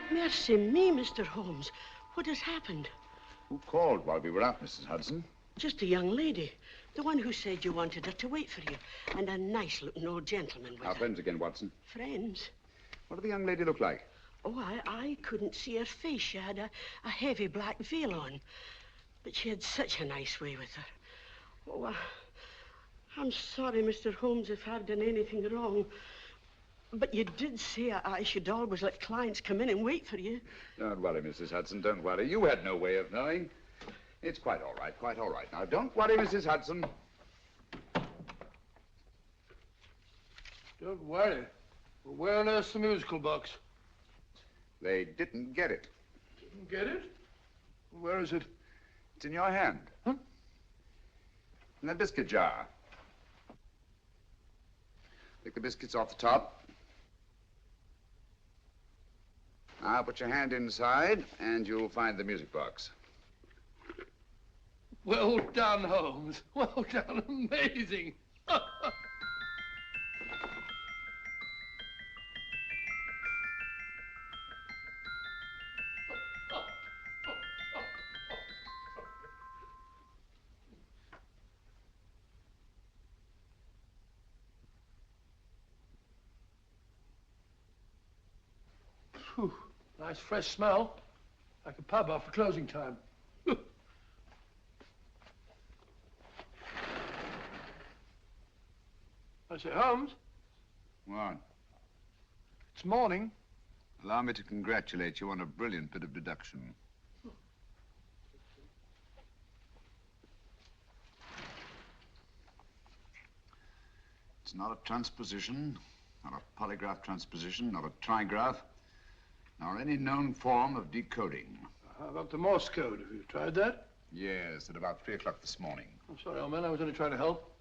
Mercy me, Mr. Holmes. What has happened? Who called while we were out, Mrs. Hudson? Just a young lady. The one who said you wanted her to wait for you. And a nice-looking old gentleman with Our her. friends again, Watson. Friends? What did the young lady look like? Oh, I couldn't see her face. She had a heavy black veil on. But she had such a nice way with her. Oh, I'm sorry, Mr. Holmes, if I've done anything wrong. But you did say I should always let clients come in and wait for you. Don't worry, Mrs. Hudson, don't worry. You had no way of knowing. It's quite all right, quite all right. Now, don't worry, Mrs. Hudson. Don't worry. Well, where on earth's the musical box? They didn't get it. Didn't get it? Where is it? It's in your hand. Huh? In that biscuit jar. Take the biscuits off the top. Now put your hand inside, and you'll find the music box. Well done, Holmes. Well done. Amazing. Phew. Nice fresh smell. Like a pub after closing time. I say, Holmes, What? it's morning. Allow me to congratulate you on a brilliant bit of deduction. It's not a transposition, not a polygraph transposition, not a trigraph, nor any known form of decoding. How about the Morse code? Have you tried that? Yes, at about 3 o'clock this morning. I'm sorry, old man. I was only trying to help.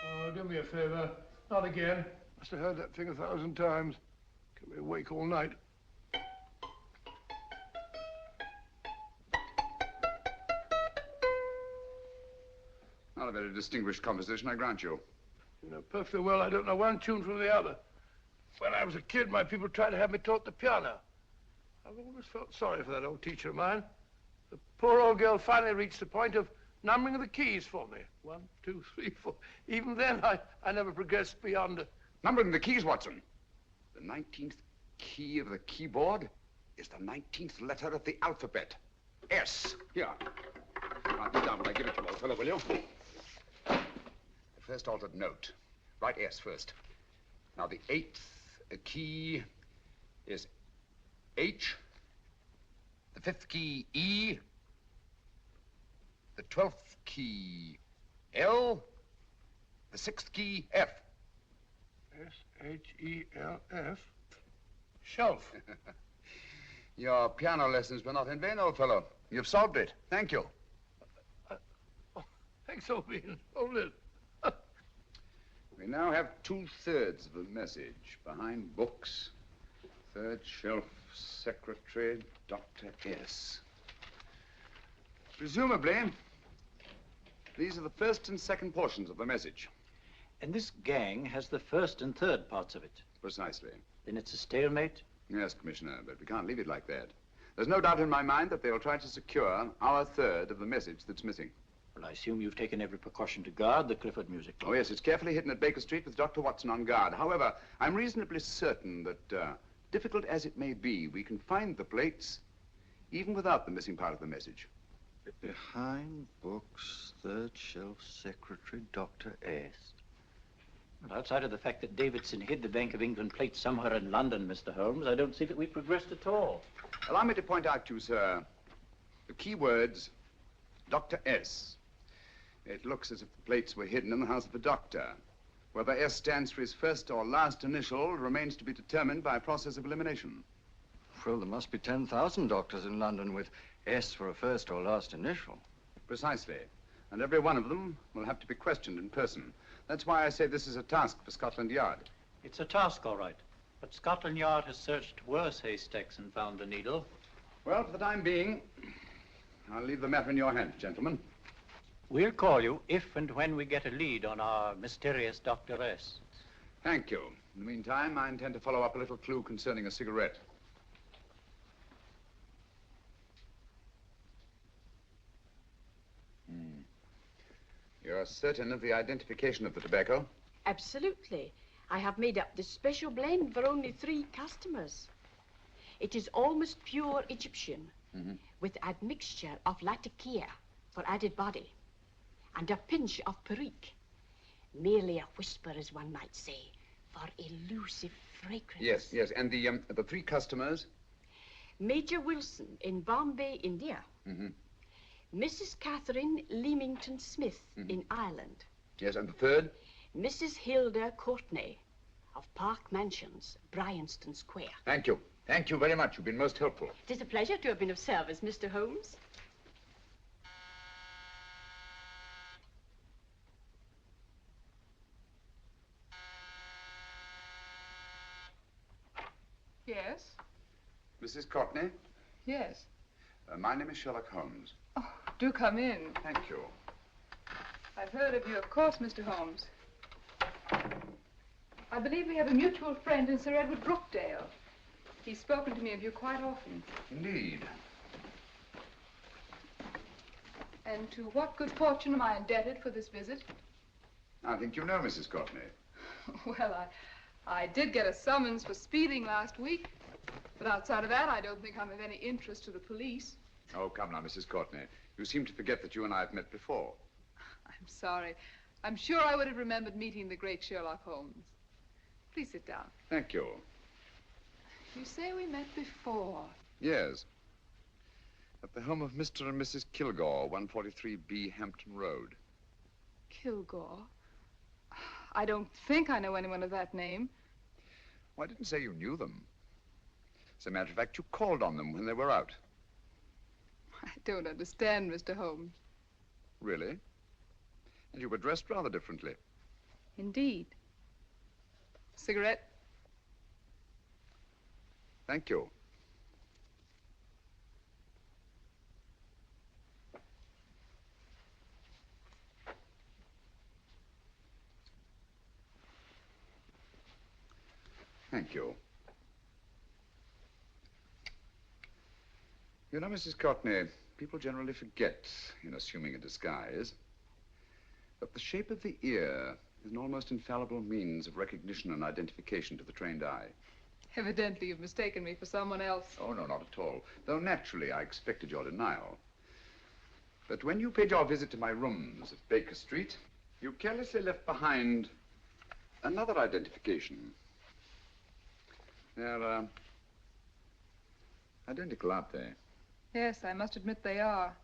Oh, do me a favor. Not again. Must have heard that thing 1,000 times. Kept me awake all night. Not a very distinguished composition, I grant you. You know perfectly well I don't know one tune from the other. When I was a kid, my people tried to have me taught the piano. I've always felt sorry for that old teacher of mine. The poor old girl finally reached the point of numbering the keys for me. 1, 2, 3, 4. Even then, I never progressed beyond it. Numbering the keys, Watson. The 19th key of the keyboard is the 19th letter of the alphabet. S. Here. Write it down when I give it to you, old fellow, will you? The first altered note. Write S first. Now, the 8th key is H. The 5th key, E. The 12th key, L. The 6th key, F. S-H-E-L-F. Shelf. Your piano lessons were not in vain, old fellow. You've solved it. Thank you. Thanks, old bean. Hold it. We now have 2/3 of the message. Behind books, third shelf, secretary, Dr. S. Presumably, these are the first and second portions of the message. And this gang has the first and third parts of it. Precisely. Then it's a stalemate? Yes, Commissioner, but we can't leave it like that. There's no doubt in my mind that they'll try to secure our third of the message that's missing. Well, I assume you've taken every precaution to guard the Clifford music. Oh, yes, it's carefully hidden at Baker Street with Dr. Watson on guard. However, I'm reasonably certain that, difficult as it may be, we can find the plates even without the missing part of the message. Behind books, third shelf, secretary, Dr. S. Well, outside of the fact that Davidson hid the Bank of England plates somewhere in London, Mr. Holmes, I don't see that we've progressed at all. Allow me to point out to you, sir, the key words Dr. S. It looks as if the plates were hidden in the house of the doctor. Whether S stands for his first or last initial remains to be determined by a process of elimination. Well, there must be 10,000 doctors in London with S for a first or last initial. Precisely. And every one of them will have to be questioned in person. That's why I say this is a task for Scotland Yard. It's a task, all right. But Scotland Yard has searched worse haystacks and found the needle. Well, for the time being, I'll leave the matter in your hands, gentlemen. We'll call you if and when we get a lead on our mysterious Dr. S. Thank you. In the meantime, I intend to follow up a little clue concerning a cigarette. You're certain of the identification of the tobacco? Absolutely. I have made up this special blend for only 3 customers. It is almost pure Egyptian, with admixture of latakia for added body, and a pinch of Patric. Merely a whisper, as one might say, for elusive fragrance. Yes. And the 3 customers? Major Wilson in Bombay, India. Mrs. Catherine Leamington Smith in Ireland. Yes, and the 3rd? Mrs. Hilda Courtney of Park Mansions, Bryanston Square. Thank you. Thank you very much. You've been most helpful. It is a pleasure to have been of service, Mr. Holmes. Yes? Mrs. Courtney? Yes. My name is Sherlock Holmes. Oh, do come in. Thank you. I've heard of you, of course, Mr. Holmes. I believe we have a mutual friend in Sir Edward Brookdale. He's spoken to me of you quite often. Indeed. And to what good fortune am I indebted for this visit? I think you know Mrs. Courtney. Well, I did get a summons for speeding last week, but outside of that, I don't think I'm of any interest to the police. Oh, come now, Mrs. Courtney. You seem to forget that you and I have met before. I'm sorry. I'm sure I would have remembered meeting the great Sherlock Holmes. Please sit down. Thank you. You say we met before. Yes. At the home of Mr. and Mrs. Kilgore, 143B Hampton Road. Kilgore? I don't think I know anyone of that name. Well, I didn't say you knew them. As a matter of fact, you called on them when they were out. I don't understand, Mr. Holmes. Really? And you were dressed rather differently. Indeed. Cigarette? Thank you. Thank you. You know, Mrs. Courtney, people generally forget, in assuming a disguise, that the shape of the ear is an almost infallible means of recognition and identification to the trained eye. Evidently, you've mistaken me for someone else. Oh, no, not at all. Though naturally, I expected your denial. But when you paid your visit to my rooms at Baker Street, you carelessly left behind another identification. They're, identical, aren't they? Yes, I must admit they are.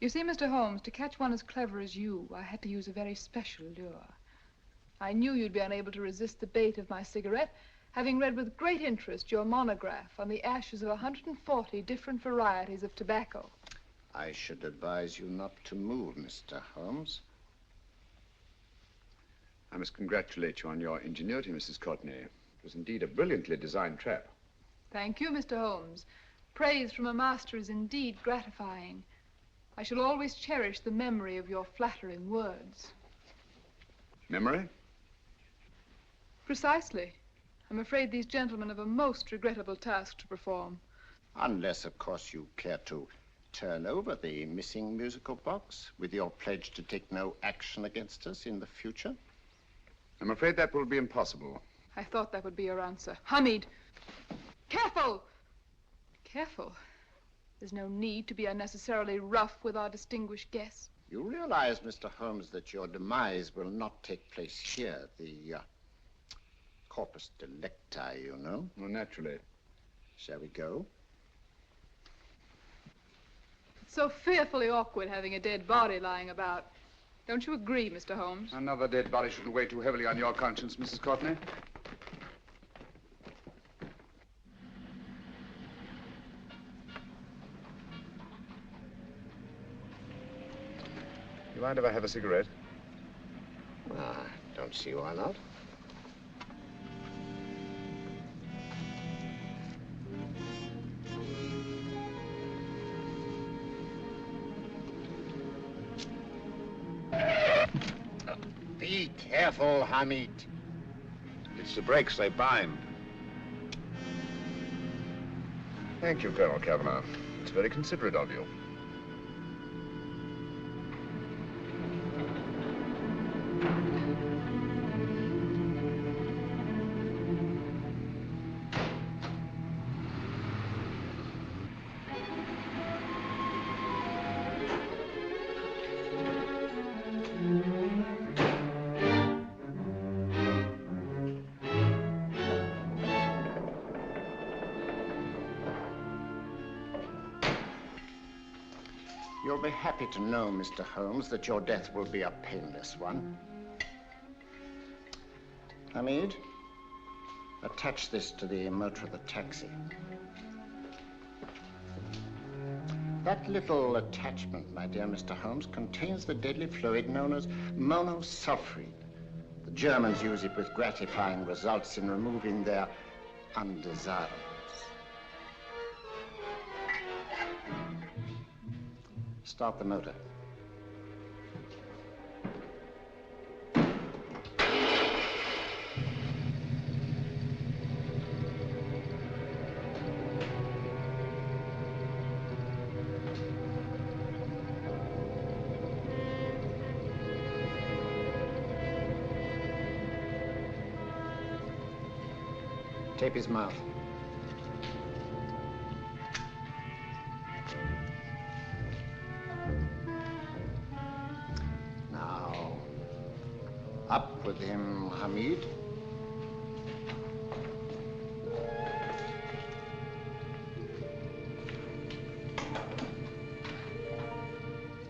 You see, Mr. Holmes, to catch one as clever as you, I had to use a very special lure. I knew you'd be unable to resist the bait of my cigarette, having read with great interest your monograph on the ashes of 140 different varieties of tobacco. I should advise you not to move, Mr. Holmes. I must congratulate you on your ingenuity, Mrs. Courtney. It was indeed a brilliantly designed trap. Thank you, Mr. Holmes. Praise from a master is indeed gratifying. I shall always cherish the memory of your flattering words. Memory? Precisely. I'm afraid these gentlemen have a most regrettable task to perform. Unless, of course, you care to turn over the missing musical box with your pledge to take no action against us in the future. I'm afraid that will be impossible. I thought that would be your answer. Hamid! Careful! Careful. There's no need to be unnecessarily rough with our distinguished guests. You realize, Mr. Holmes, that your demise will not take place here. The corpus delicti, you know. Well, naturally. Shall we go? So fearfully awkward having a dead body lying about. Don't you agree, Mr. Holmes? Another dead body shouldn't weigh too heavily on your conscience, Mrs. Courtney. You mind if I have a cigarette? Don't see why not. Be careful, Hamid. It's the brakes, they bind. Thank you, Colonel Kavanagh. It's very considerate of you. You'll be happy to know, Mr. Holmes, that your death will be a painless one. Hamid, attach this to the motor of the taxi. That little attachment, my dear Mr. Holmes, contains the deadly fluid known as monosulfide. The Germans use it with gratifying results in removing their undesirables. Start the motor. Tape his mouth. Now, up with him, Hamid.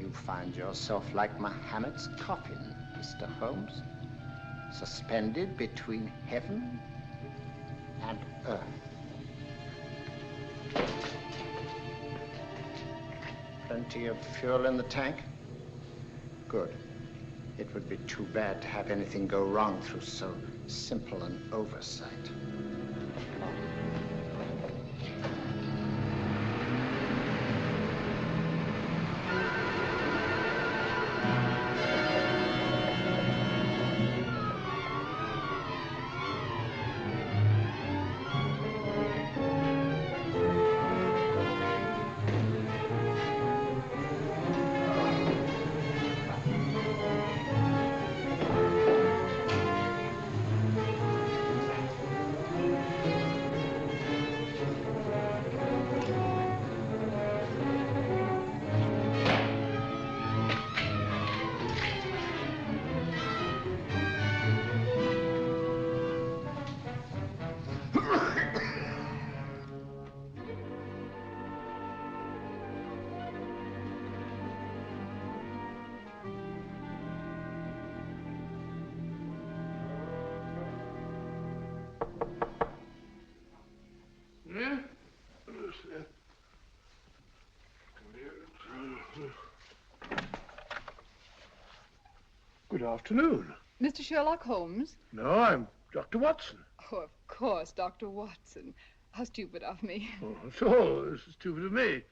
You find yourself like Muhammad's coffin, Mr. Holmes, suspended between heaven and earth. Plenty of fuel in the tank? Good. It would be too bad to have anything go wrong through so simple an oversight. Good afternoon. Mr. Sherlock Holmes? No, I'm Dr. Watson. Oh, of course, Dr. Watson. How stupid of me. Oh, that's all. This is stupid of me.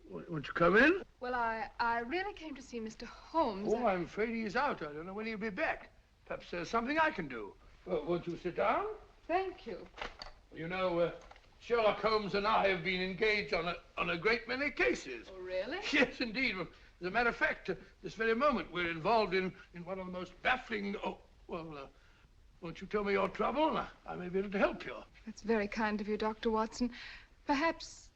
Won't you come in? Well, I really came to see Mr. Holmes. Oh, I'm afraid he's out. I don't know when he'll be back. Perhaps there's something I can do. Won't you sit down? Thank you. You know, Sherlock Holmes and I have been engaged on a great many cases. Oh, really? Yes, indeed. As a matter of fact, this very moment, we're involved in one of the most baffling... Oh, well, won't you tell me your trouble? I may be able to help you. That's very kind of you, Dr. Watson. Perhaps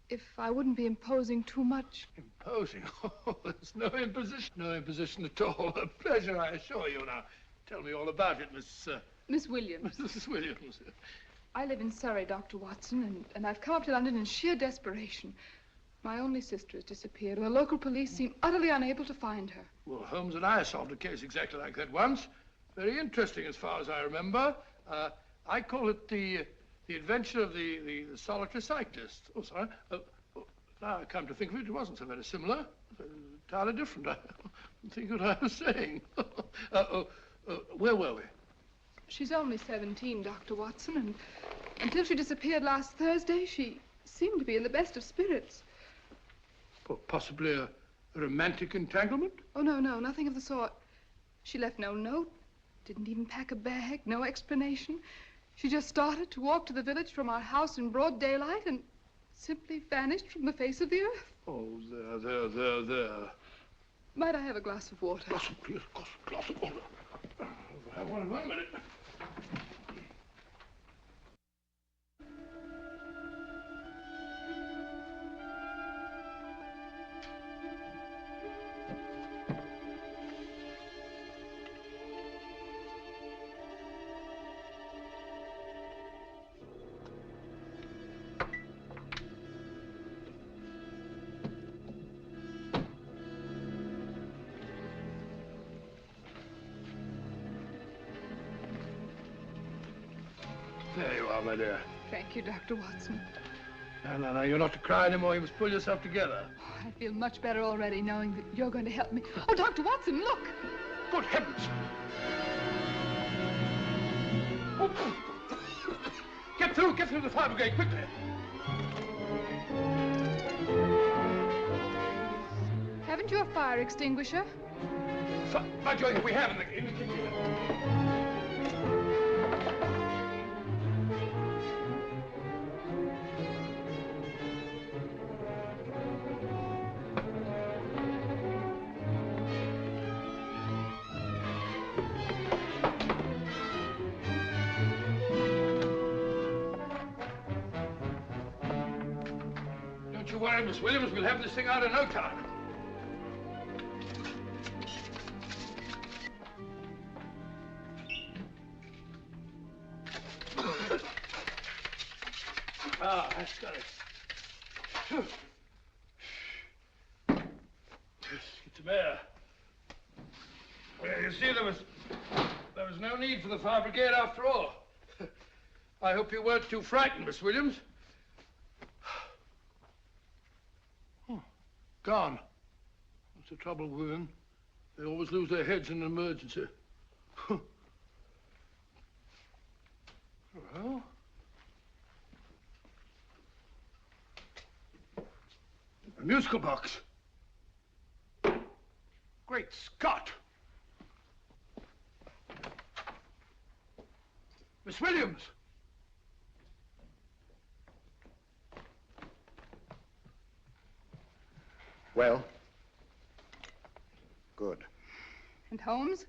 if I wouldn't be imposing too much. Imposing? Oh, there's no imposition. No imposition at all. A pleasure, I assure you. Now, tell me all about it, Miss Williams. Mrs. Williams. I live in Surrey, Dr. Watson, and I've come up to London in sheer desperation. My only sister has disappeared, and the local police seem utterly unable to find her. Well, Holmes and I solved a case exactly like that once. Very interesting as far as I remember. I call it the adventure of the solitary cyclist. Oh, sorry. Now I come to think of it, it wasn't so very similar. Entirely different. I don't think what I was saying. Where were we? She's only 17, Dr. Watson, and until she disappeared last Thursday, she seemed to be in the best of spirits. Possibly a romantic entanglement? Oh, no, nothing of the sort. She left no note, didn't even pack a bag, no explanation. She just started to walk to the village from our house in broad daylight and simply vanished from the face of the earth. Oh, there. Might I have a glass of water? Glass of water. Have one in 1 minute. There you are, my dear. Thank you, Dr. Watson. No, you're not to cry anymore. You must pull yourself together. Oh, I feel much better already knowing that you're going to help me. Oh, Dr. Watson, look! Good heavens! Get through the fire brigade, quickly! Haven't you a fire extinguisher? By Jove, we have in the kitchen. Don't you worry, Miss Williams. We'll have this thing out in no time. That's got it. Get some air. Well, you see, there was no need for the fire brigade after all. I hope you weren't too frightened, Miss Williams. Oh, gone. That's the trouble with women. They always lose their heads in an emergency. Well... a musical box. Great Scott! Miss Williams! Well? Good. And Holmes?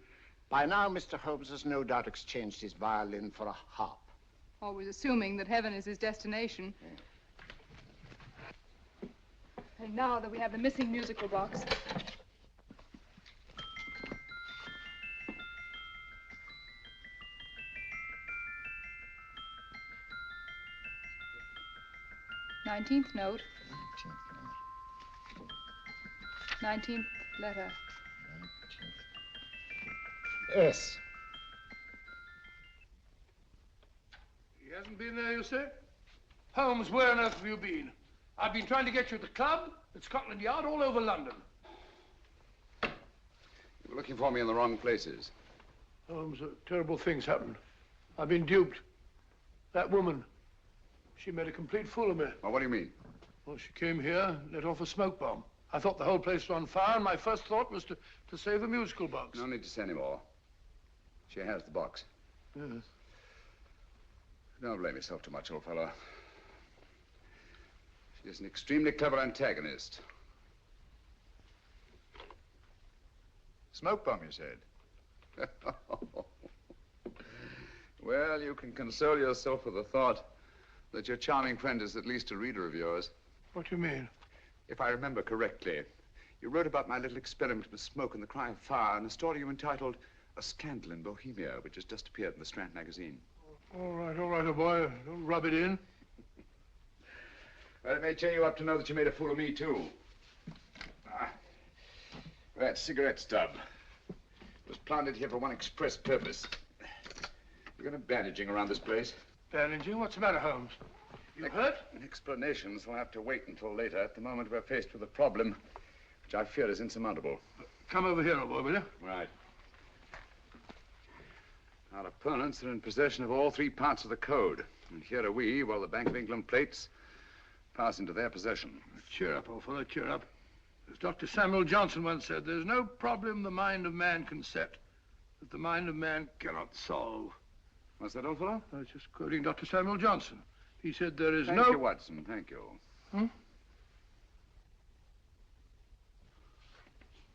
By now, Mr. Holmes has no doubt exchanged his violin for a harp. Always assuming that heaven is his destination. Yeah. And now that we have the missing musical box. Nineteenth note. 19th letter. Yes. He hasn't been there, you say? Holmes, where on earth have you been? I've been trying to get you at the club, at Scotland Yard, all over London. You were looking for me in the wrong places. Holmes, terrible things happened. I've been duped. That woman, she made a complete fool of me. Well, what do you mean? Well, she came here, let off a smoke bomb. I thought the whole place was on fire, and my first thought was to save the musical box. No need to say any more. She has the box. Yes. Don't blame yourself too much, old fellow. She's an extremely clever antagonist. Smoke bomb, you said? Well, you can console yourself with the thought that your charming friend is at least a reader of yours. What do you mean? If I remember correctly, you wrote about my little experiment with smoke and the cry of fire in a story you entitled A Scandal in Bohemia, which has just appeared in the Strand magazine. All right, old boy. Don't rub it in. Well, it may cheer you up to know that you made a fool of me, too. That cigarette stub was planted here for one express purpose. You're going to bandaging around this place. Bandaging? What's the matter, Holmes? You hurt? Explanations will have to wait until later. At the moment, we're faced with a problem which I fear is insurmountable. Come over here, old boy, will you? Right. Our opponents are in possession of all three parts of the code. And here are we, while the Bank of England plates pass into their possession. Cheer up, old fellow, cheer up. As Dr. Samuel Johnson once said, there's no problem the mind of man can set that the mind of man cannot solve. What's that, old fellow? I was just quoting Dr. Samuel Johnson. He said there is Thank you, Watson. Thank you.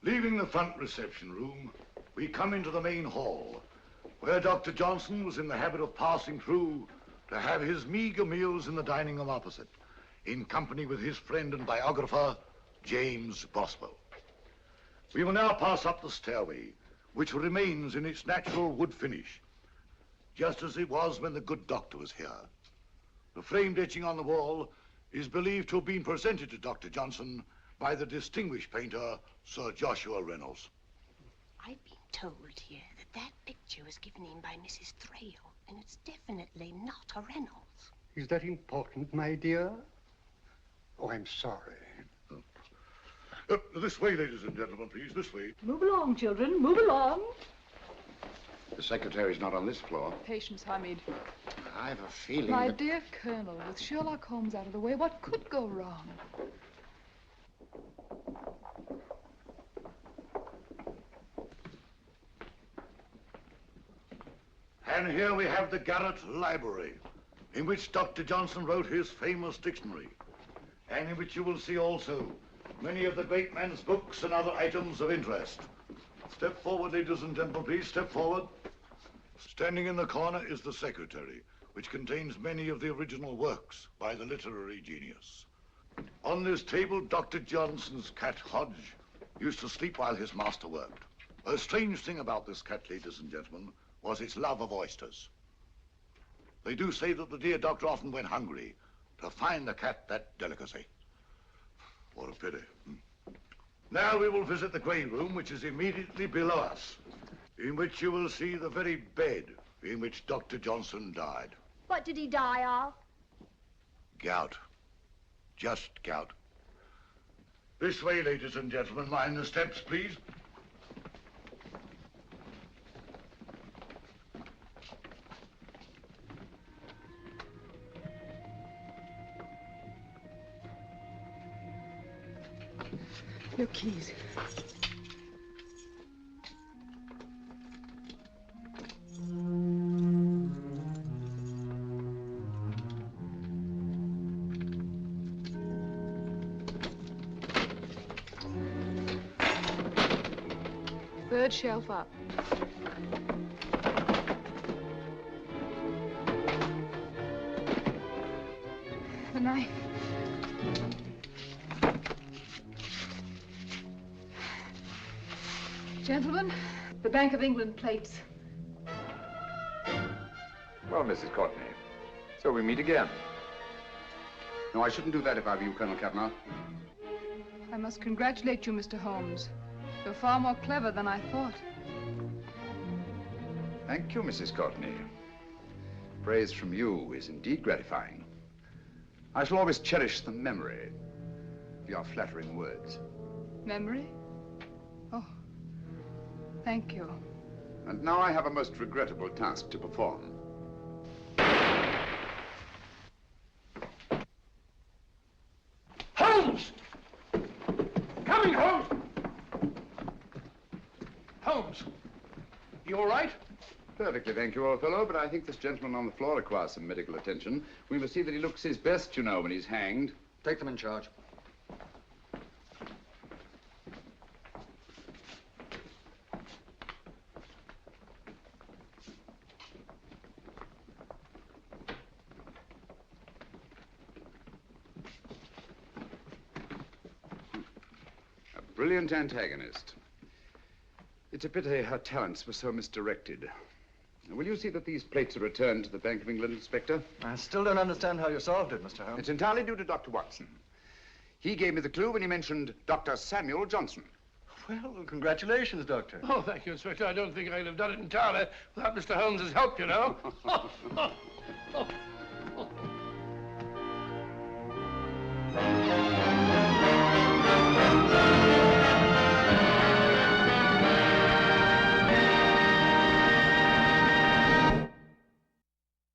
Leaving the front reception room, we come into the main hall, where Dr. Johnson was in the habit of passing through to have his meager meals in the dining room opposite, in company with his friend and biographer, James Boswell. We will now pass up the stairway, which remains in its natural wood finish, just as it was when the good doctor was here. The framed etching on the wall is believed to have been presented to Dr. Johnson by the distinguished painter, Sir Joshua Reynolds. I've been told here that that picture was given in by Mrs. Thrale, and it's definitely not a Reynolds. Is that important, my dear? Oh, I'm sorry. This way, ladies and gentlemen, please, this way. Move along, children, move along. The secretary's not on this floor. Patience, Hamid. I have a feeling My that... dear Colonel, with Sherlock Holmes out of the way, what could go wrong? And here we have the Garrett Library, in which Dr. Johnson wrote his famous dictionary, and in which you will see also many of the great man's books and other items of interest. Step forward, ladies and gentlemen, please, step forward. Standing in the corner is the secretary, which contains many of the original works by the literary genius. On this table, Dr. Johnson's cat, Hodge, used to sleep while his master worked. A strange thing about this cat, ladies and gentlemen, was its love of oysters. They do say that the dear doctor often went hungry to find the cat that delicacy. What a pity. Now we will visit the grey room, which is immediately below us, in which you will see the very bed in which Dr. Johnson died. What did he die of? Gout. Just gout. This way, ladies and gentlemen. Mind the steps, please. Your keys. Third shelf up. The knife. Gentlemen, the Bank of England plates. Well, Mrs. Courtney, so we meet again. No, I shouldn't do that if I were you, Colonel Kavanaugh. I must congratulate you, Mr. Holmes. You're far more clever than I thought. Thank you, Mrs. Courtney. Praise from you is indeed gratifying. I shall always cherish the memory of your flattering words. Memory? Oh, thank you. And now I have a most regrettable task to perform. Holmes! Coming, Holmes! Holmes, you all right? Perfectly, thank you, old fellow, but I think this gentleman on the floor requires some medical attention. We must see that he looks his best, you know, when he's hanged. Take them in charge. A brilliant antagonist. It's a pity her talents were so misdirected. Will you see that these plates are returned to the Bank of England, Inspector? I still don't understand how you solved it, Mr. Holmes. It's entirely due to Dr. Watson. He gave me the clue when he mentioned Dr. Samuel Johnson. Well, congratulations, Doctor. Oh, thank you, Inspector. I don't think I'd have done it entirely without Mr. Holmes's help, you know.